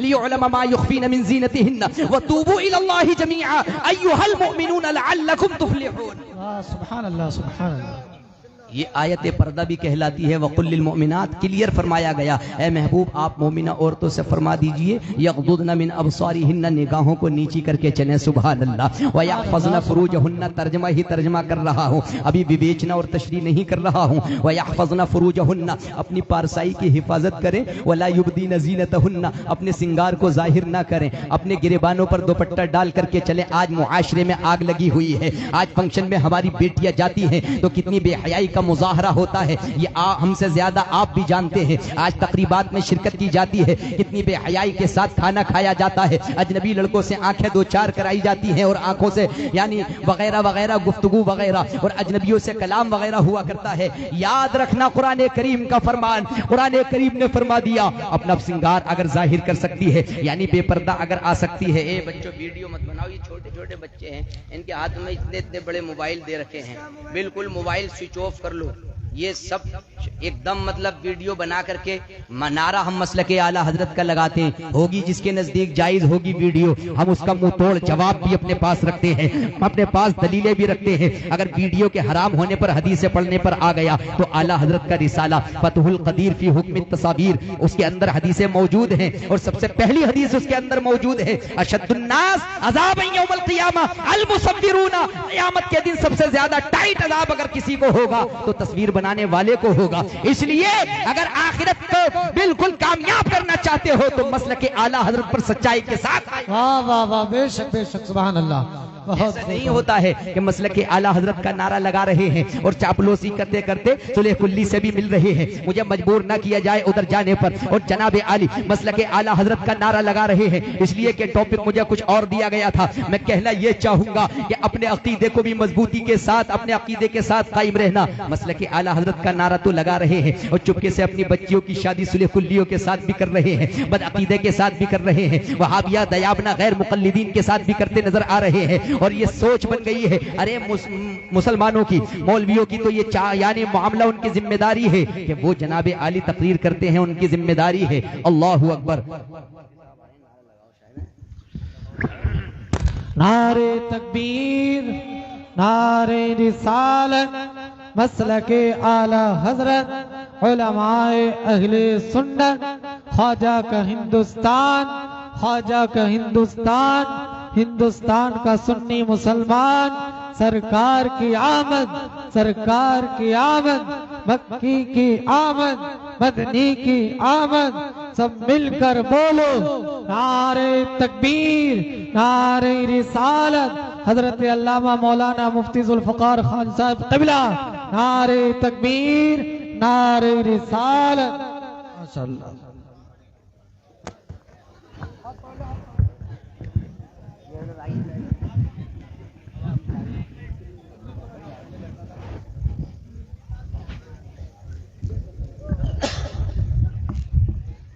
लियुअलम मा युख्फीन मिन ज़ीनतिहिन्ना व तूबू इलल्लाहि जमीअ अय्युहल मुमिनून लअल्लकुम तुफ्लिहून। सुभान अल्लाह, सुभान अल्लाह। ये आयत पर्दा भी कहलाती है। वकुल लिल मोमिनात क्लियर फरमाया गया, ए महबूब आप मोमिना औरतों से फरमा दीजिए यगदुदना मिन अबसारिहिन्ना, निगाहों को नीची करके चलें। सुभान अल्लाह। व यहफज़ना फुरूजहुन्ना, तर्जमा ही तर्जमा कर रहा हूँ, अभी विवेचना और तशरीह नहीं कर रहा हूँ। व यहफज़ना फुरूजहुन्ना, अपनी पारसाई की हिफाजत करें। वला युबदीना ज़ीनतहुन्ना, अपने सिंगार को जाहिर ना करें, अपने गिरेबानों पर दुपट्टा डाल करके चले। आज मुआशरे में आग लगी हुई है, आज फंक्शन में हमारी बेटियां जाती हैं तो कितनी बेहयाई का मुजाहरा होता है, ये हमसे ज्यादा आप भी जानते हैं। आज तकरीबात में शिरकत की जाती है, कितनी बेहयाई के साथ खाना खाया जाता है, अजनबी लड़कों से आंखें दो चार कराई जाती हैं और आंखों से यानी वगैरह वगैरह गुफ्तगू वगैरह और अजनबियों से कलाम वगैरह हुआ करता है। याद रखना कुरान करीम का फरमान, कुरान करीम ने फरमा दिया अपना सिंगार अगर जाहिर कर सकती है यानी बेपर्दा अगर आ सकती है। ए बच्चों वीडियो मत बनाओ, ये छोटे छोटे बच्चे हैं, इनके हाथ में इतने इतने बड़े मोबाइल दे रखे हैं, बिल्कुल मोबाइल स्विच ऑफ कर लो। ये सब एकदम मतलब वीडियो बना करके नारा हम मसलके आला हजरत का लगाते हैं, होगी जिसके नजदीक जायज होगी वीडियो, हम उसका मुंह तोड़ जवाब भी अपने पास रखते हैं, अपने पास दलीलें भी रखते हैं। अगर वीडियो के हराम होने पर हदीसें पढ़ने पर आ गया तो आला हजरत का रिसाला फतहुल कदीर फी हुक्म तसावीर, उसके अंदर हदीसें मौजूद हैं और सबसे पहली हदीस उसके अंदर मौजूद है, अशद्दुन्नास अज़ाबन यौमल क़ियामा अल मुसव्विरूना, क़यामत के दिन सबसे ज्यादा टाइट अज़ाब अगर किसी को होगा तो तस्वीर बनाने वाले को होगा। इसलिए अगर आखिरत को बिल्कुल कामयाब करना चाहते हो तो मसलके आला हजरत पर सच्चाई के साथ। वाह वाह वाह, बेशक बेशक, सुभान अल्लाह। ऐसा नहीं होता है कि मसलके आला हजरत का नारा लगा रहे हैं और चापलूसी करते करते सुलह कुल्ली से भी मिल रहे हैं, मुझे मजबूर ना किया जाए उधर जाने पर, और जनाबे आली मसलके आला हजरत का नारा लगा रहे हैं इसलिए कि टॉपिक मुझे कुछ और दिया गया था। मैं कहना यह चाहूंगा कि अपने अकीदे को भी मजबूती के साथ, अपने अकीदे के साथ कायम रहना। मसलके आला हजरत का नारा तो लगा रहे हैं और चुपके से अपनी बच्चियों की शादी सुलह कुल्लियों के साथ भी कर रहे हैं, बद अकीदे के साथ भी कर रहे हैं, वहाबिया दयाबना गैर मुकल्लिदीन के साथ भी करते नजर आ रहे हैं। और ये सोच बन गई है, अरे मुसलमानों की, मौलवियों की तो ये यानी मामला उनकी जिम्मेदारी है कि वो जनाबे आली तकरीर करते हैं, उनकी जिम्मेदारी है। अल्लाहु अकबर। नारे तकबीर, नारे रिसालत, मसलके आला हजरत, उलमाए अहले सुन्नत, ख्वाजा का हिंदुस्तान, ख्वाजा का हिंदुस्तान, हिंदुस्तान का सुन्नी मुसलमान, सरकार की आमद, सरकार की आमद, मक्की की आमद, मदनी की आमद, सब मिलकर बोलो नारे तकबीर, नारे रिसालत, हजरत अल्लामा मौलाना मुफ्ती जुल्फकार खान साहब क़िबला, नारे तकबीर, नारे रिसालत। माशाअल्लाह।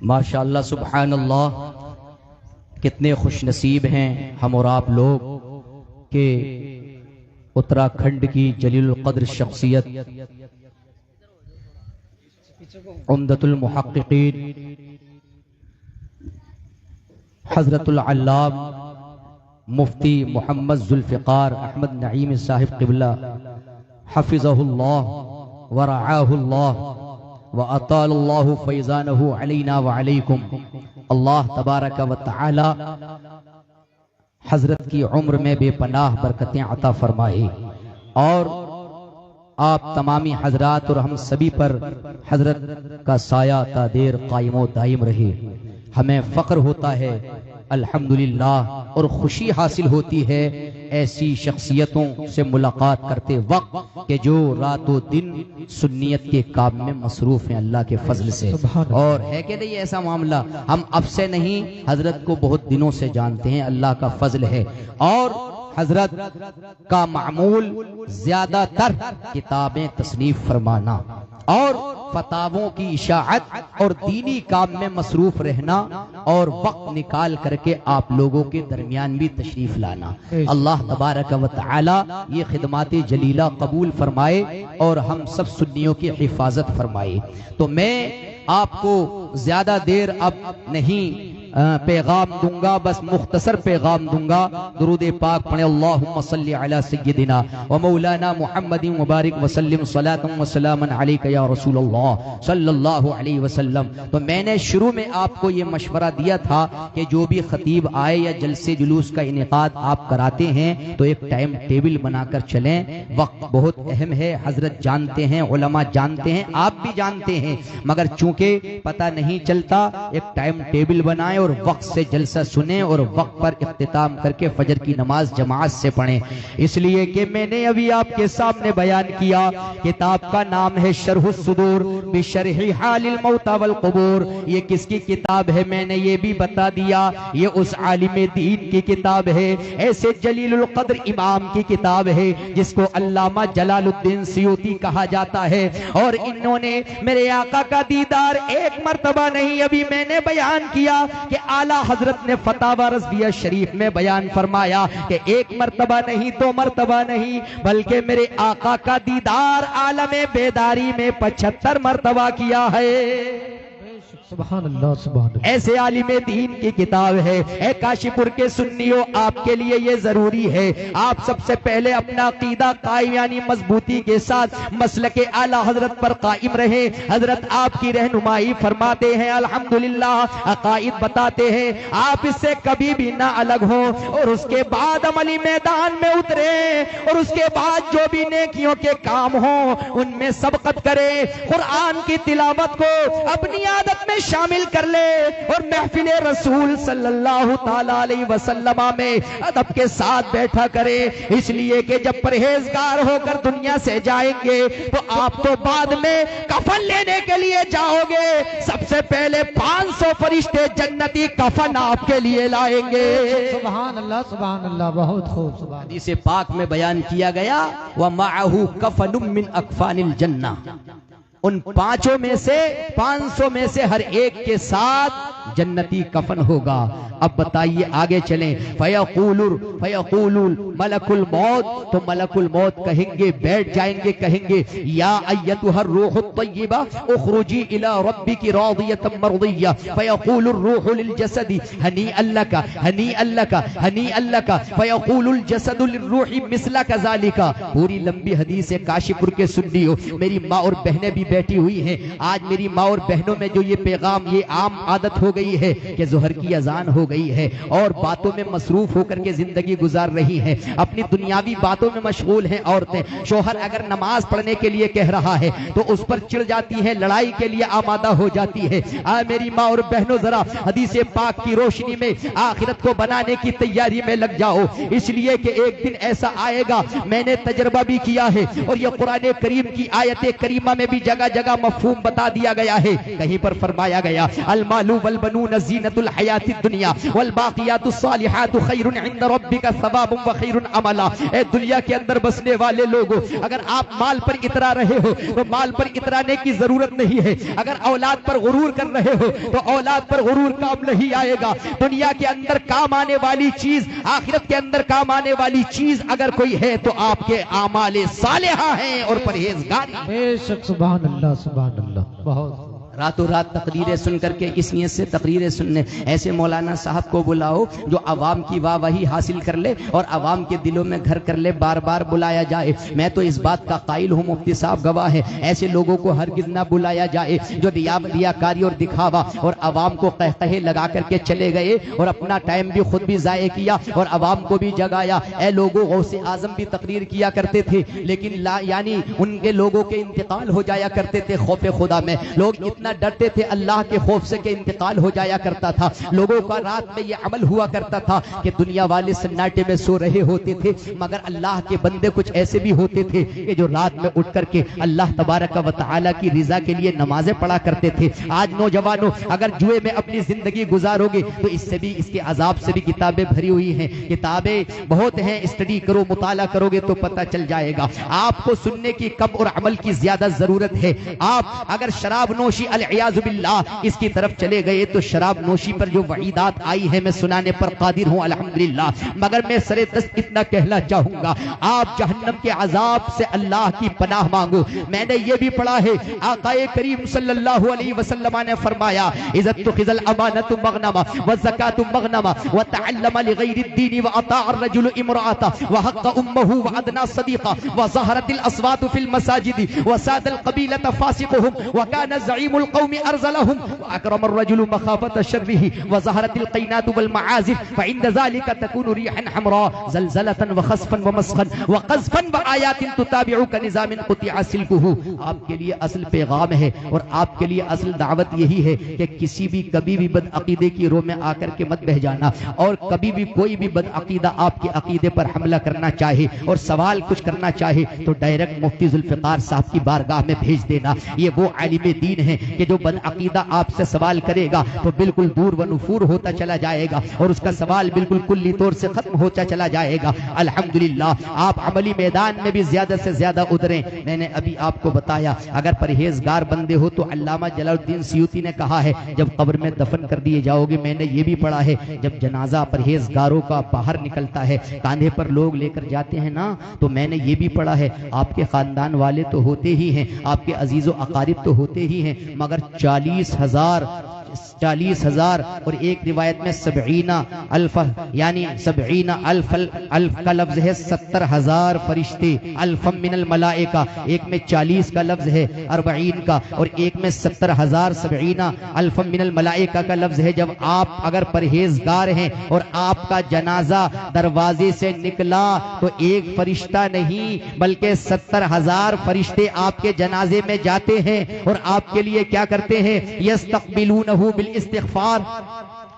माशाअल्लाह सुभान अल्लाह, कितने खुश नसीब हैं हम और आप लोग के उत्तराखंड की जलील क़द्र शख्सियत उम्दतुल मुहक्किकीन हजरतुल अल्लाम मुफ्ती मोहम्मद जुल्फ़िकार अहमद नईम साहिब क़िबला हफ़िज़हुल्लाह व रआहुल्लाह व अतालल्लाहु फैज़ानहु अलैना व अलैकुम। अल्लाह तबारक व तआला हजरत की उम्र में बेपनाह बरकतें अता फरमाए और आप तमामी हजरात और हम सभी पर हजरत का साया ता देर कायमो दायम रहे। हमें फख्र होता है अल्हम्दुलिल्लाह और खुशी हासिल होती है ऐसी शख्सियतों से मुलाकात करते वक्त कि जो रातों दिन सुन्नियत के काम में मसरूफ हैं अल्लाह के फजल से। और है कि नहीं ऐसा मामला, हम अब से नहीं हजरत को बहुत दिनों से जानते हैं, अल्लाह का फजल है। और हजरत का मामूल ज्यादातर किताबें तसनीफ फरमाना और फतावों की इशाअत और दीनी काम में मसरूफ रहना और वक्त निकाल करके आप लोगों के दरमियान भी तशरीफ लाना। अल्लाह तबारक व तआला ये खिदमात जलीला कबूल फरमाए और हम सब सुन्नियों की हिफाजत फरमाए। तो मैं आपको ज्यादा देर अब नहीं पैगाम दूंगा, बस मुख्तसर पैगाम दूंगा। दुरूद पाक पढ़े, अल्लाहुम्मा सल्ली अला सय्यदिना व मौलाना मुहम्मदिन मुबारक वसल्लम सलातम व सलामन अलैका या रसूलल्लाह सल्लल्लाहु अलैहि वसल्लम। तो मैंने शुरू में आपको ये मशवरा दिया था कि जो भी खतीब आए या जलसे जुलूस का इनेकाद आप कराते हैं तो एक टाइम टेबल बनाकर चलें। वक्त बहुत अहम है, हजरत जानते हैं, उलमा जानते हैं, आप भी जानते हैं, मगर चूंकि पता नहीं चलता एक टाइम टेबल बनाएं और वक्त से जलसा सुने और वक्त पर इख्तिताम करके फजर की नमाज जमात से पढ़ें। इसलिए कि मैंने अभी आपके सामने बयान किया, किताब का नाम है शरहुस सुदूर बिशरही हालिल मौता वल कुबूर। ये किसकी किताब है मैंने ये भी बता दिया, ये उस आलिम दीन की किताब है, ऐसे जलीलुल कद्र इमाम की किताब है जिसको अल्लामा जलालुद्दीन सियूती कहा जाता है। और इन्होंने मेरे आका का दीदार एक मर्तबा नहीं, अभी मैंने बयान किया कि आला हजरत ने फतावा रज़विया शरीफ में बयान फरमाया कि एक मर्तबा नहीं, दो मर्तबा नहीं, बल्कि मेरे आका का दीदार आलमे बेदारी में 75 मर्तबा किया है। सुभान अल्लाह सुभान अल्लाह। ऐसे आलिमे दीन की किताब है। ए काशीपुर के सुन्नियों, आपके लिए ये जरूरी है, आप सबसे पहले अपना अकीदा कायम यानी मजबूती के साथ मसलके आला हजरत पर कायम रहे। हजरत आपकी रहनुमाई फरमाते हैं, अल्हम्दुलिल्लाह अकाइद बताते हैं, आप इससे कभी भी ना अलग हो। और उसके बाद अमली मैदान में उतरे और उसके बाद जो भी नेकियों के काम हो उनमें सबकत करे, कुरान की तिलावत को अपनी आदत में शामिल कर ले और महफिल रसूल सल्लल्लाहु ताला अलैहि वसल्लम में अदब के साथ बैठा करे। इसलिए कि जब परहेजगार होकर दुनिया से जाएंगे तो आप तो बाद में कफन लेने के लिए जाओगे, सबसे पहले 500 फरिश्ते जन्नती कफन आपके लिए लाएंगे। सुभान अल्लाह बहुत खूब। सुभान हदीस पाक में बयान किया गया, व माअहू कफनुम मिन अकफानिल जन्ना, उन 500 में से 500 में से हर एक के साथ जन्नती कफन होगा। अब बताइए आगे चलें। फयक़ूलुल मलकुल मौत, तो मलकुल मौत कहेंगे, बैठ जाएंगे, कहेंगे या अय्यतुहर रूहुत तय्यिबा उखरुजी इला रब्बिकी रादियतम मर्दिय्या। फयक़ूलुर रूहु लिल जसदी हनीअन लका हनीअन लका हनीअन लका फयक़ूलुल जसदु लिर्रूहि मिस्ला कज़ालिका। पूरी लंबी हदीस है। काशीपुर के सुन्नियों, मेरी माँ और बहनें भी बैठी हुई हैं। आज मेरी माँ और बहनों में जो ये पैगाम, ये आम आदत हो गई है कि जोहर की अजान हो गई है और बातों में मसरूफ होकर के जिंदगी गुजार रही है, अपनी दुनियावी बातों में मशगूल हैं औरतें। शोहर अगर नमाज पढ़ने के लिए कह रहा है तो उस पर चिढ़ जाती है, लड़ाई के लिए आमादा हो जाती है। मेरी माँ और बहनों, जरा हदीस पाक की रोशनी में आखिरत को बनाने की तैयारी में लग जाओ, इसलिए कि एक दिन ऐसा आएगा, मैंने तजर्बा भी किया है और यह कुरान करीम की आयत करीमा में भी जगह जगह मफहूम बता दिया गया है। कहीं पर फरमाया गया, अल मालू वल बनून ज़ीनतुल हयातिद दुनिया वल बाक़ियातुस सालिहातु खैरुन इंद रब्बिका सवाबुन व खैरुन अमला। ए दुनिया के अंदर बसने वाले लोगों, अगर आप माल पर इतरा रहे हो तो माल पर इतराने की जरूरत नहीं है। अगर औलाद पर गुरूर कर रहे हो तो औलाद पर गुरूर काम नहीं आएगा। दुनिया के अंदर काम आने वाली चीज, आखिरत के अंदर काम आने वाली चीज अगर कोई है तो आपके आमाले सालिहा हैं और परहेजगारी। बेशक सुभान अल्लाह बहुत। रातों रात तकरीरें सुन करके, इस नियत से तकरीरें सुनने, ऐसे मौलाना साहब को बुलाओ जो आवाम की वाहवाही हासिल कर ले और आवाम के दिलों में घर कर ले, बार बार बुलाया जाए। मैं तो इस बात का कायल हूँ, मुफ्ती साहब गवाह है, ऐसे लोगों को हरगिज ना बुलाया जाए जो रियाकारी और दिखावा और आवाम को कहकहे लगा करके चले गए और अपना टाइम भी खुद भी जाये किया और आवाम को भी जगाया। ए लोगों, गौसे आजम भी तकरीर किया करते थे, लेकिन यानी उनके लोगों के इंतकाल हो जाया करते थे खौफ खुदा में। लोग इतना डरते थे अल्लाह के खौफ से कि इंतकाल हो जाया करता था। लोगों का रात में यह अमल हुआ करता था कि दुनिया वाले सन्नाटे में सो रहे होते थे, मगर अल्लाह के बंदे कुछ ऐसे भी होते थे कि जो रात में उठ करके अल्लाह तबारक व तआला की रिजा के लिए नमाजें पढ़ा करते थे। आज नौजवानों, अगर जुए में अपनी जिंदगी गुजारोगे तो इससे भी, इसके अजाब से भी किताबें भरी हुई हैं। किताबें बहुत हैं, स्टडी करो, मुताला करोगे तो पता चल जाएगा। आपको सुनने की कम और अमल की ज्यादा जरूरत है। आप अगर शराब नोशी अलियाज़ु बिल्लाह इसकी तरफ चले गए तो शराब नोशी पर जो वईदात आई है मैं सुनाने पर कादिर हूं अल्हम्दुलिल्लाह, मगर मैं सरे दस्त इतना कहना चाहूंगा, आप जहन्नम के अजाब से अल्लाह की पनाह मांगो। मैंने ये भी पढ़ा है, आकाए करीम सल्लल्लाहु अलैहि वसल्लम ने फरमाया, इज्जत खिजल अमानतु मगनमा व ज़कातु मगनमा व तअल्लम लिगैरि दीन व अताअ अर्रजुलु इमराअता व हक़्क़ उम्महु व अदना सदीक़ा व ज़हरतिल अस्वातु फिल मसाजिद व सादल क़बीलत फासिक़ुहुम व कान ज़ईमुल खैरुल कौमि अरज़लहुम व अकरमर रजुलु मखाफत शर्रिही व ज़हरतिल क़ैनातु वल मआज़िफ फ़इंद ज़ालिका तकूनु रिहन हमरा ज़लज़लतन व खस्फन व मस्खन व क़ज़फन व आयातिन तुताबिउ कनिज़ामिन क़ुतिअ सिल्कुहु। आपके लिए असल पैगाम है और आपके लिए असल दावत यही है कि किसी भी कभी भी बदअकीदे की रो में आकर के मत बह जाना, और कभी भी कोई भी बदअकीदा आपके अकीदे पर हमला करना चाहे और सवाल कुछ करना चाहे तो डायरेक्ट मुफ्ती जुल्फ़िकार साहब की बारगाह में भेज देना। ये वो आलिम दीन है कि जो बदअकीदा आपसे सवाल करेगा तो बिल्कुल दूर व नुफूर होता चला जाएगा और उसका सवाल बिल्कुल कुल्ली तौर से खत्म होता चला जाएगा। अल्हम्दुलिल्लाह आप अमली मैदान में भी ज्यादा से ज्यादा उतरें। मैंने अभी आपको बताया अगर परहेजगार बंदे हो तो अल्लामा जलालुद्दीन सियूती ने कहा है जब कब्र में दफन कर दिए जाओगे, मैंने ये भी पढ़ा है जब जनाजा परहेजगारों का बाहर निकलता है कांधे पर लोग लेकर जाते हैं ना, तो मैंने ये भी पढ़ा है आपके खानदान वाले तो होते ही हैं, आपके अजीजो अकारिब तो होते ही हैं, मगर 40,000 और एक रिवायत में 70 अल्फ यानी 70 अल्फ का लफ्ज है 70,000 फरिश्ते, अल्फम मिनल मलाइका एक में 40 का लफ्ज है 40 का और एक में 70,000 70 अल्फम मिनल मलाइका का लफ्ज है। जब आप अगर परहेजगार हैं और आपका जनाजा दरवाजे से निकला तो एक फरिश्ता नहीं बल्कि 70,000 फरिश्ते आपके जनाजे में जाते हैं और आपके लिए क्या करते हैं, यस्तक़बिलूनहु बिल इस्तिग़फ़ार,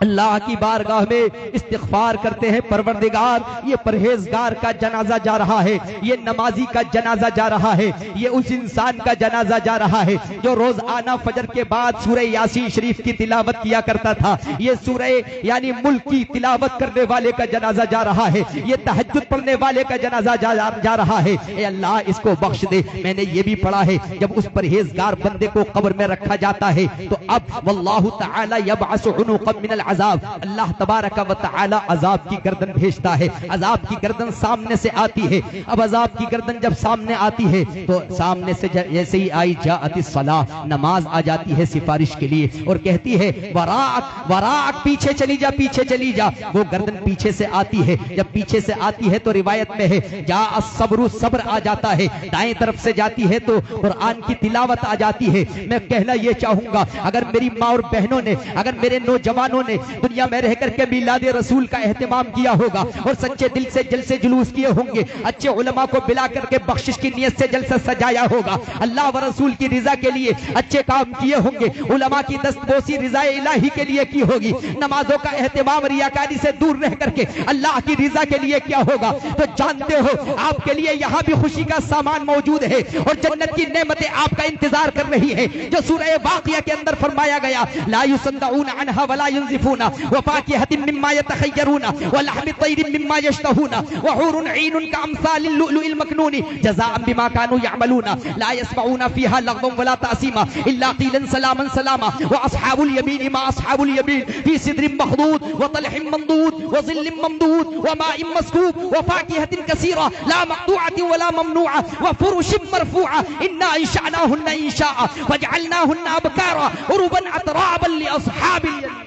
अल्लाह की बारगाह में इस्तिग़फ़ार करते हैं। परवरदिगार ये परहेजगार का जनाजा जा रहा है, ये नमाजी का जनाजा जा रहा है, ये उस इंसान का जनाजा जा रहा है जो रोज आना फजर के बाद सूरह यासीन शरीफ की तिलावत किया करता था, ये सूरह यानी मुल्क की तिलावत करने वाले का जनाजा जा रहा है, ये तहज्जुद पढ़ने वाले का जनाजा जा रहा है। ए अल्लाह इसको बख्श दे। मैंने ये भी पढ़ा है जब उस परहेजगार बंदे को कब्र में रखा जाता है तो अब वल्लाहु तआला यबअसु उनुक़म मिनल अज़ाब, अल्लाह तबारक व तआला अजाब की गर्दन भेजता है, अजाब की गर्दन सामने से आती है। अब अजाब की गर्दन जब सामने आती है तो सामने से जैसे ही आई जाअतिस सलाह, नमाज आ जाती है सिफारिश के लिए और कहती है वराक वराक, पीछे चली जा पीछे चली जा। वो गर्दन पीछे से आती है, जब पीछे से आती है तो रिवायत में है जा अस्सब्रु, सब्र आ जाता है, दाएं तरफ से जाती है तो कुरान की तिलावत आ जाती है। मैं कहना ये चाहूंगा अगर मेरी माँ और बहनों ने, अगर मेरे नौजवानों ने दुनिया में रह करके मिलाद रसूल का एहतमाम किया होगा और सच्चे दिल से जलसे जुलूस किए होंगे, अच्छे उलमा को बिला करके बख्शिश की नियत से जलसा सजाया होगा, अल्लाह व रसूल की रिजा के लिए अच्छे काम किए होंगे, उलमा की दस्तबोसी रिजा इलाही के लिए की होगी, नमाजों का एहतमाम रियाकारी से दूर रह करके अल्लाह की रिजा के लिए क्या होगा, तो जानते हो आपके लिए यहाँ भी खुशी का सामान मौजूद है और जन्नत की नेमतें आपका इंतजार कर रही है। जो सूरह वाक़िया के अंदर फरमाया गया ला युसद्दऊन अन्हा वला युनज़िफूना व फाकिहतिन मिम्मा यतखय्यरूना व लहमि तैरिन मिम्मा यश्तहूना व हुरुन ईनुन कअम्सालिल लुअलुइल मकनून जज़ाअन बिमा कानू यअमलूना ला यस्मऊना फीहा लग़वन वला तासीमा इल्ला क़ीलन सलामन सलामा व अस्हाबुल यमीन मा अस्हाबुल यमीन फी सिदरिन मखदूद व तलहिम ममदूद व ज़िल्लिम ममदूद व माइन मस्कूब व फाकिहतिन कसीरा ला मक़तूअतिन वला ममनूअ व फुरुशिन मरफूअ इन्ना इंशअनाहुन्ना इंशाअ वजअलनाहुन्ना अबकारा उरुबन अतराबन लिअस्हाबिल यमीन।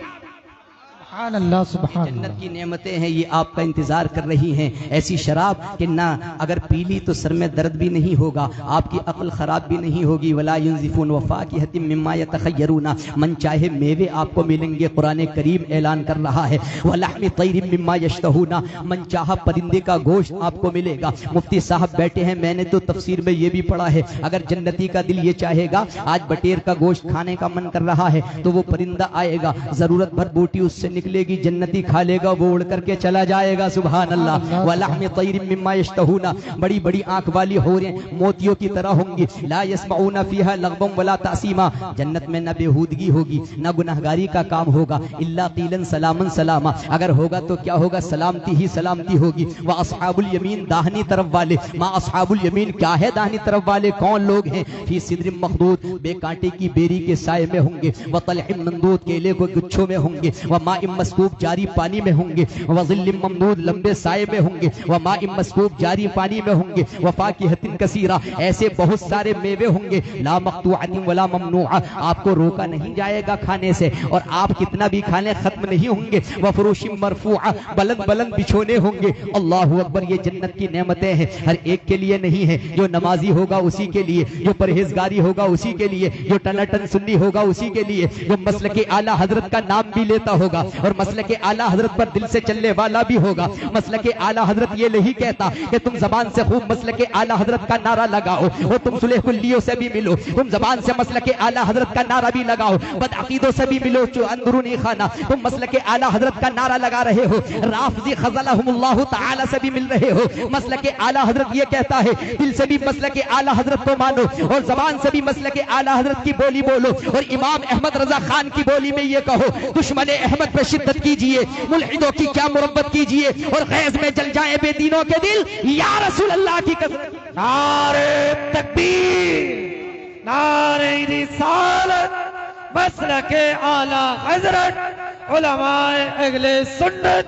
अल्लाह सुभान जन्नत की नेमतें हैं ये आपका इंतजार कर रही हैं। ऐसी शराब कि ना अगर पी ली तो सर में दर्द भी नहीं होगा, आपकी अक्ल खराब भी नहीं होगी। वला युनज़िफून व फाकिहतिन मिम्मा यतखय्यरूना, मन चाहे मेवे आपको मिलेंगे, कुरान करीम ऐलान कर रहा है। व लहमि तैरिन मिम्मा यश्तहूना, मन चाहा परिंदे का गोश्त आपको मिलेगा। मुफ्ती साहब बैठे हैं, मैंने तो तफसीर में ये भी पढ़ा है अगर जन्नती का दिल ये चाहेगा आज बटेर का गोश्त खाने का मन कर रहा है तो वो परिंदा आएगा, जरूरत भर बूटी उससे निकलेगी, जन्नती खा लेगा, वो उड़ करके चला जाएगा। सुभान अल्लाह। व लहमि तैरिन मिम्मा यश्तहूना, बड़ी बड़ी आंख वाली होरें मोतियों की तरह होंगी। ला यस्मऊना फीहा लग़वन वला तासीमा, जन्नत में न बेहूदगी होगी न गुनाहगारी का काम होगा। इल्ला क़ीलन सलामन सलामा, अगर होगा तो क्या होगा, सलामती ही सलामती होगी। व अस्हाबुल यमीन, दाहिनी तरफ वाले, मा अस्हाबुल यमीन, क्या है दाहिनी तरफ वाले, कौन लोग हैं? फी सिदरिन मखदूद, बेकांटे की बेरी के साए में होंगे। व तलहिम मंदूद, केले को गुच्छों में होंगे। व माइन मस्कूब जारी पानी में होंगे, व ज़िल्लिम ममदूद लंबे साए में होंगे, व माइन मस्कूब जारी पानी में होंगे, व फाकिहतिन कसीरा ऐसे बहुत सारे मेवे होंगे, ला मक़तूअतिन वला ममनूआ आपको रोका नहीं जाएगा खाने से और आप कितना भी खाने खत्म नहीं होंगे, व फुरूशिम मरफूआ बुलंद बुलंद बिछोने होंगे। अल्लाहु अकबर, ये जन्नत की नेमतें हैं, हर एक के लिए नहीं है। जो नमाजी होगा उसी के लिए, जो परहेजगारी होगा उसी के लिए, जो टनाटन सुन्नी होगा उसी के लिए, जो मसलके आला हजरत का नाम भी लेता होगा और मसलके आला हजरत पर दिल से चलने वाला भी होगा। मसलके आला हजरत ये नहीं कहता कि तुम जबान से खूब मसलके आला हजरत का नारा लगाओ और तुम सुलेह कुल्लियों से भी मिलो, तुम जबान से मसलके आला हजरत का नारा भी लगाओ, बदअकीदों से भी मिलो, जो अंदरूनी खाना तुम मसलके आला हजरत का नारा लगा रहे हो, राफजी खज़लहुमुल्लाहु तआला से भी मिल रहे हो। मसलके आला हजरत ये कहता है दिल से भी मसलके आला हजरत को मानो और जबान से भी मसलके आला हजरत की बोली बोलो और इमाम अहमद रजा खान की बोली में ये कहो, दुश्मन अहमद पे शिद्दत कीजिए, मुल्हिदों की क्या मुरब्बत कीजिए और गैज़ में जल जाए बेदीनों के दिल, या रसूल अल्लाह की कसम। नारे तकबीर, नारे रिसालत, मसलके आला हजरत, उलमाए अहले सुन्नत,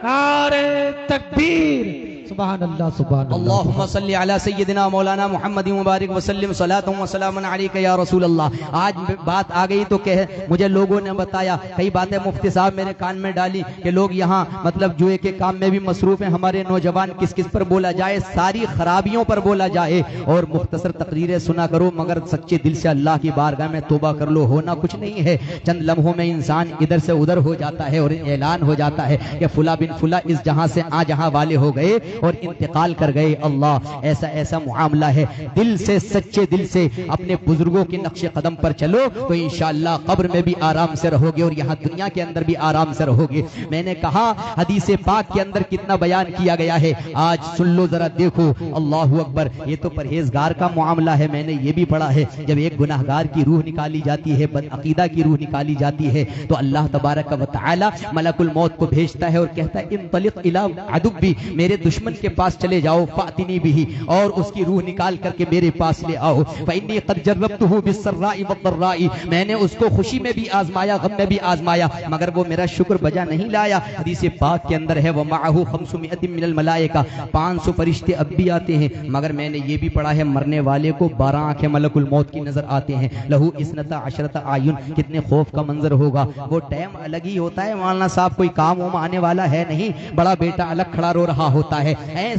नारे तकबीर। सुभान अल्लाह, सुभान अल्लाह। अल्लाहुम्मा सल्ली अला सय्यदिना मौलाना मुहम्मद मुबारक वसल्लम सलातुन व सलामुन अलैका या रसूल अल्लाह। आज बात आ गई तो कह, मुझे लोगों ने बताया, कई बातें मुफ्ती साहब मेरे कान में डाली कि लोग यहाँ मतलब जुए के काम में भी मसरूफ हैं, हमारे नौजवान किस किस पर बोला जाए, सारी खराबियों पर बोला जाए और मुख्तसर तकरीरें सुना करो, मगर सच्चे दिल से अल्लाह की बारगाह में तौबा कर लो। होना कुछ नहीं है, चंद लम्हों में इंसान इधर से उधर हो जाता है और ऐलान हो जाता है कि फुला बिन फुला इस जहां से आ जहां वाले हो गए और इंतकाल कर गए। अल्लाह, ऐसा ऐसा मुआमला है। दिल से, सच्चे दिल से अपने बुजुर्गों के नक्शे कदम पर चलो तो इंशाअल्लाह कब्र में भी आराम से रहोगे और यहाँ दुनिया के अंदर भी आराम से रहोगे। मैंने कहा हदीस पाक के अंदर कितना बयान किया गया है, आज सुन लो जरा, देखो। अल्लाहु अकबर, ये तो परहेजगार का मामला है। मैंने ये भी पढ़ा है, जब एक गुनाहगार की रूह निकाली जाती है, बदअकीदा की रूह निकाली जाती है, तो अल्लाह तबारक व तआला मलकुल मौत को भेजता है और कहता है इंतलिक इला अदुब्बी, मेरे दुश्मन के पास चले जाओ, फातिनी बिही, और उसकी रूह निकाल करके मेरे पास ले आओ। फइन्नी क़द जर्रबतुहु बिस्सर्राई वद्दर्राई, मैंने उसको खुशी में भी आजमाया, गम में भी आजमाया, मगर वो मेरा शुक्र बजा नहीं लाया। हदीस पाक के अंदर है व माअहु 500 मिनल मलाइका, 500 फरिश्ते अब भी आते हैं, मगर मैंने ये भी पढ़ा है मरने वाले को 12 आंखें मलकुल मौत की नजर आते हैं। लहू इसनता अशरता आयुन, कितने खौफ का मंजर होगा। वो टाइम अलग ही होता है मौलाना साहब, कोई काम वाम आने वाला है नहीं, बड़ा बेटा अलग खड़ा रो रहा होता है,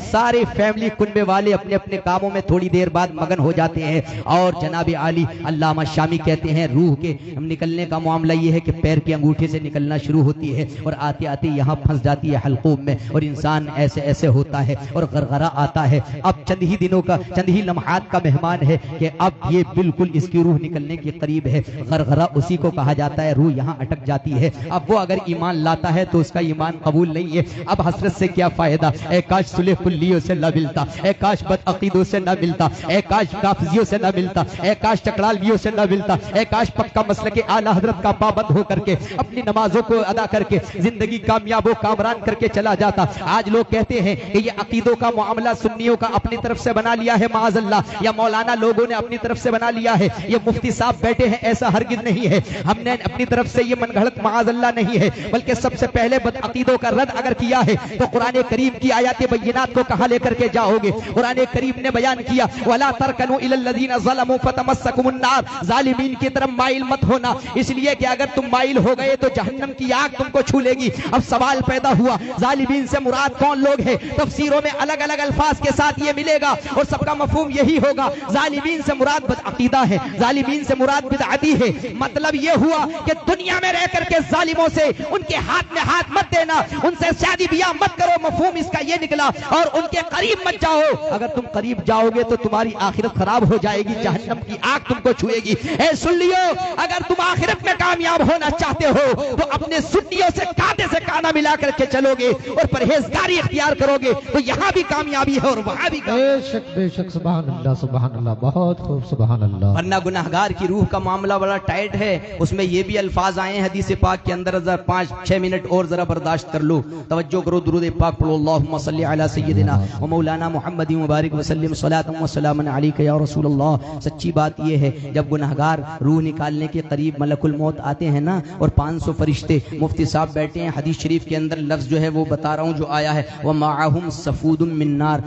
सारे फैमिली कुनबे वाले अपने अपने कामों में थोड़ी देर बाद मगन हो जाते हैं। और जनाब आली अल्लामा शामी कहते हैं रूह के निकलने का मामला ये है कि पैर के अंगूठे से निकलना शुरू होती है और आते आते यहाँ फंस जाती है हलकूम में और इंसान ऐसे ऐसे होता है और गरगरा आता है। अब चंद ही दिनों का, चंद ही लम्हात का मेहमान है कि अब ये बिल्कुल इसकी रूह निकलने के करीब है। गरगरा उसी को कहा जाता है, रूह यहाँ अटक जाती है। अब वो अगर ईमान लाता है तो उसका ईमान कबूल नहीं है। अब हसरत से क्या फायदा, ए काश सुलेह कुल्लियों से न मिलता, ए काश बदअकीदों से न मिलता, ए काश काफजियों से न मिलता, ए काश चकड़ालवियों से न मिलता, ए काश पक्का मसलके आला हजरत का पाबंद हो करके अपनी नमाजों को अदा करके जिंदगी कामयाब हो कामरान करके चला जाता। आज लोग कहते हैं कि ये अकीदों का मामला सुन्नियों का अपनी तरफ से बना लिया है माअज़ल्लाह, या मौलाना लोगों ने अपनी तरफ से बना लिया है, ये मुफ्ती साहब बैठे हैं, ऐसा हरगिज नहीं है। हमने अपनी तरफ से ये मनगढ़ंत माअज़ल्लाह नहीं है, बल्कि सबसे पहले बदअकीदों का रद्द अगर किया है तो कुरान करीम की आयत बय्यिनात को कहां लेकर के जाओगे। कुरान करीम ने बयान किया वला तरकनु इलल लज़ीना ज़लमू फतमस्सकुमुन नार, जालिमीन की तरफ माइल मत होना, इसलिए कि अगर तुम माइल हो गए तो जहन्नम की आग तुमको छू लेगी। अब सवाल पैदा हुआ जालिमीन से मुराद कौन लोग हैं? तफसीरों में अलग अलग अल्फाज के साथ ये मिलेगा और सबका मफहूम यही होगा, जालिमीन से मुराद बदअकीदा है, जालिमीन से मुराद बिदअती है। मतलब ये हुआ कि दुनिया में रह करके जालिमों से उनके हाथ में हाथ मत देना, उनसे शादी ब्याह मत करो, मफहूम इसका ये निकला, और उनके करीब मत जाओ। अगर तुम करीब जाओगे तो तुम्हारी आखिरत खराब हो जाएगी, जहन्नम की आग तुमको छुएगी। ए सुन लियो, अगर तुम आखिरत में कामयाब होना चाहते हो तो अपने सुन्नियों से कांटे से काना मिला करके चलोगे और परहेजगारी इख्तियार करोगे तो यहाँ भी कामयाबी है और वहाँ भी। बेशक बेशक, सुभान अल्लाह, सुभान अल्लाह, बहुत खूब, सुभान अल्लाह। वरना गुनाहगार की रूह का मामला बड़ा टाइट है, उसमें ये भी अल्फाज आए हैं हदीस पाक के अंदर। 5-6 मिनट और जरा बर्दाश्त कर लो, तवज्जो करो, दुरूद पाक पढ़ो, अल्लाहुम्मा सल्ली अला सय्यदिना व मौलाना मुहम्मदिन मुबारक वसल्लम सलातन व सलामन अलैका या रसूल अल्लाह। सच्ची बात यह है, जब गुनहगार रूह निकालने के करीब मलकुल मौत आते हैं ना, और 500 फरिश्ते मुफ्ती साहब बैठे हैं, हदीस शरीफ के अंदर लफ्ज जो है वो बता रहा हूँ जो आया है, व माअहुम सफूदुम मिन नार,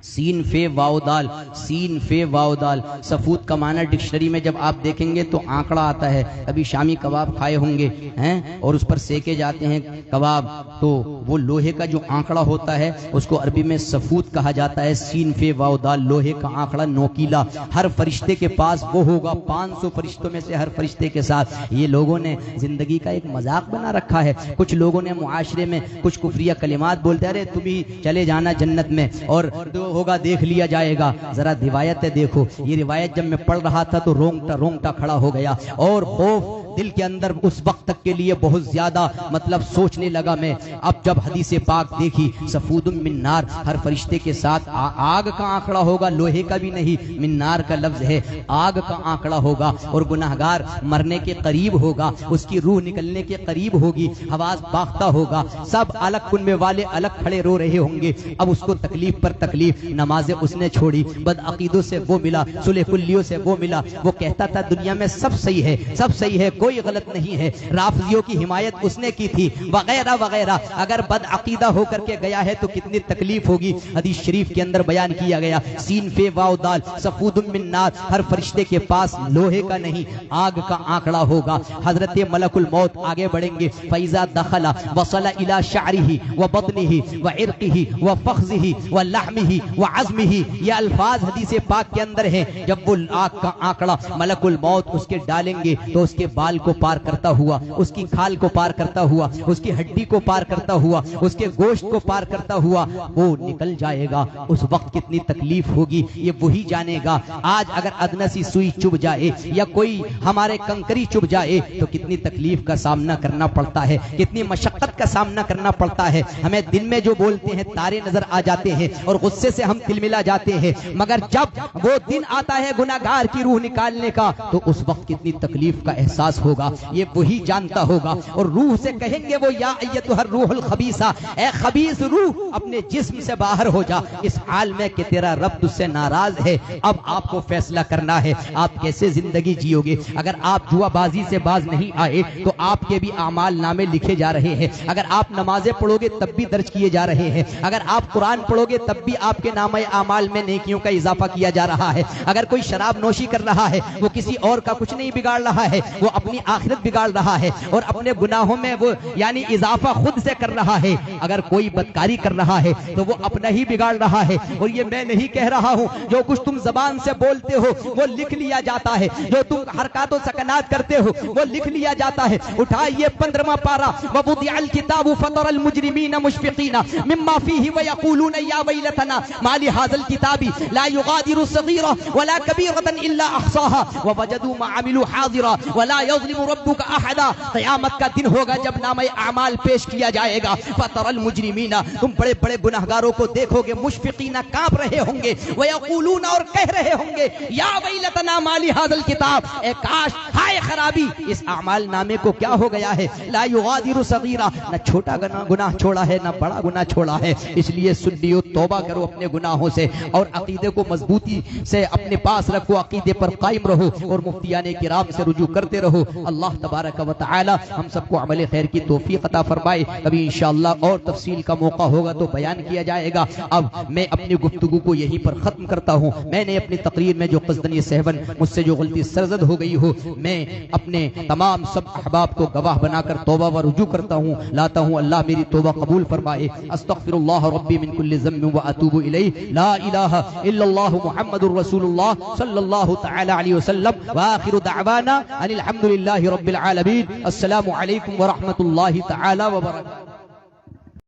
सीन फे वाउदाल, सीन फे वाउदाल। सफूद का माना डिक्शनरी में जब आप देखेंगे तो आंकड़ा आता है। कभी शामी कबाब खाए होंगे हैं, और उस पर सेके जाते हैं कबाब, तो वो लोहे का जो आंकड़ा होता है उसको अरबी में सफूद कहा जाता है। सीन फे वाउदाल, लोहे का आंकड़ा नोकीला, हर फरिश्ते के पास वो होगा। 500 फरिश्तों में से हर फरिश्ते के साथ। ये लोगों ने जिंदगी का एक मजाक बना रखा है। कुछ लोगों ने मुआशरे में कुछ कुफरिया कलिमात बोलते, अरे तुम ही चले जाना जन्नत में, और होगा देख लिया जाएगा। जरा रिवायतें देखो। ये रिवायत जब मैं पढ़ रहा था तो रोंगटा खड़ा हो गया, और खौफ दिल के अंदर उस वक्त तक के लिए बहुत ज्यादा मतलब सोचने लगा मैं। अब जब हदीस पाक देखी, सफूदुम मिन नार, हर फरिश्ते के साथ आग का आंकड़ा होगा, लोहे का भी नहीं, मिन नार का लफ्ज है, आग का आंकड़ा होगा। और गुनाहगार मरने के करीब होगा, उसकी रूह निकलने के करीब होगी, हवास बाख्ता होगा, सब अलग कुनबे वाले अलग खड़े रो रहे होंगे। अब उसको तकलीफ पर तकलीफ, नमाजें उसने छोड़ी, बदअकीदों से वो मिला, सुलह कुल्लियों से वो मिला। वो कहता था दुनिया में सब सही है, सब सही है, कोई गलत नहीं है, राफजियों की हिमायत उसने की थी, वगैरह वगैरह। अगर बदअकीदा होकर के गया है तो कितनी तकलीफ होगी। हदीस शरीफ के अंदर बयान किया गया, सीन फे वाउदाल सफूदुम मिन नार, हर फरिश्ते के पास लोहे का नहीं आग का आंकड़ा होगा। हजरत मलकुल मौत आगे बढ़ेंगे, फैजा दखला वसला इला शारिही व बतनिही व इर्किही व फख्जिही व लहमिही व अज़मिही। ये अल्फाज हदीस पाक के अंदर है। जब वो आग का आंकड़ा मलकुल मौत उसके डालेंगे तो उसके बाल को पार करता हुआ, उसकी खाल को पार करता हुआ, उसकी हड्डी को पार करता हुआ, उसके गोश्त को पार करता हुआ वो निकल जाएगा। उस वक्त कितनी तकलीफ होगी ये वही जानेगा। आज अगर अदनसी सुई चुभ जाए या कोई हमारे कंकरी चुभ जाए तो कितनी तकलीफ का सामना करना पड़ता है, कितनी मशक्कत का सामना करना पड़ता है। हमें दिन में जो बोलते हैं तारे नजर आ जाते हैं और गुस्से से हम तिलमिला जाते हैं, मगर जब वो दिन आता है गुनाहगार की रूह निकालने का तो उस वक्त कितनी तकलीफ का एहसास होगा ये वही जानता होगा। और रूह से कहेंगे वो, या अय्यतुहर रूहुल खबीसा, ए खबीस रूह अपने जिस्म से बाहर हो जा, इस हाल में कि तेरा रब तुझसे नाराज है। अब आपको फैसला करना है आप कैसे जिंदगी जियोगे। अगर आप जुआबाजी से बाज नहीं आए तो आपके भी आमाल नामे लिखे जा रहे हैं। अगर आप नमाजें पढ़ोगे तब भी दर्ज किए जा रहे हैं। अगर आप कुरान पढ़ोगे तब भी आपके नामे आमाल में नेकियों का इजाफा किया जा रहा है। अगर कोई शराब नोशी कर रहा है वो किसी और का कुछ नहीं बिगाड़ रहा है, वो अपनी आखिरत बिगाड़ रहा है और अपने गुनाहों में वो यानी इजाफा खुद से कर रहा है। अगर कोई बदकारी कर रहा है तो वो अपना ही बिगाड़ रहा है। और ये मैं नहीं कह रहा हूं, जो कुछ तुम जबान से बोलते हो वो लिख लिया जाता है, जो तुम हरकत सकनात करते हो वो लिख लिया जाता है। उठाइए 15वां पारा, ववुदिअल किताबु फतरल मुजरिमीना मुशफिकीना मिम्मा फीही वयक़ूलूना या वैलतना मा लिहाज़ल किताबी ला युगादिरु सगीरा वला कबीरतन इल्ला अहसाहा ववजदू मा अमिलू हाज़िरा वला यज़लिमु रब्बुका अहदा। क़यामत का दिन होगा जब नामे आमाल पेश किया जाएगा। फतरल मुजरिमीना, तुम बड़े बड़े गुनाहगारों को देखोगे, मुशफिकीना कांप रहे होंगे, वयक़ूलूना और कह रहे होंगे, या वैलतना मा लिहाज़ल किताब, ए काश, हाय खराबी, इस आमाल नामे को क्या हो गया है। ला युगादिरु सगीरा, न छोटा गुनाह छोड़ा है न बड़ा गुनाह छोड़ा है। इसलिए सुन्नियों तौबा करो अपने गुनाहों से और अकीदे को मजबूती से अपने पास रखो, अकीदे पर कायम रहो और मुफ्तियाने किराम से रुजू करते रहो। अल्लाह तबारक व तआला हम सबको अमल खैर की तौफीक अता फरमाए। कभी इंशाअल्लाह और तफसील का मौका होगा तो बयान किया जाएगा। अब मैं अपनी गुफ्तगू को यहीं पर खत्म करता हूँ। मैंने अपनी तकरीर में जो क़स्दन सहवन मुझसे जो गलती सरजद हो गई हो, मैं अपने तमाम सब अहबाब को गवाह बनाकर तौबा व रुजू करता हूँ, लाता हूँ। अल्लाह मेरी तौबा कबूल फरमाए। अस्तगफिरुल्लाह रब्बी मिन कुल्लि ज़म्बिन व अतूबु इलैहि। ला इलाहा इल्लल्लाह मुहम्मदुर रसूलुल्लाह सल्लल्लाहु तआला अलैहि वसल्लम व आखिरु दअवाना अनिल हम्दुलिल्लाहि रब्बिल आलमीन। अस्सलामु अलैकुम व रहमतुल्लाहि तआला व बरकातुहू।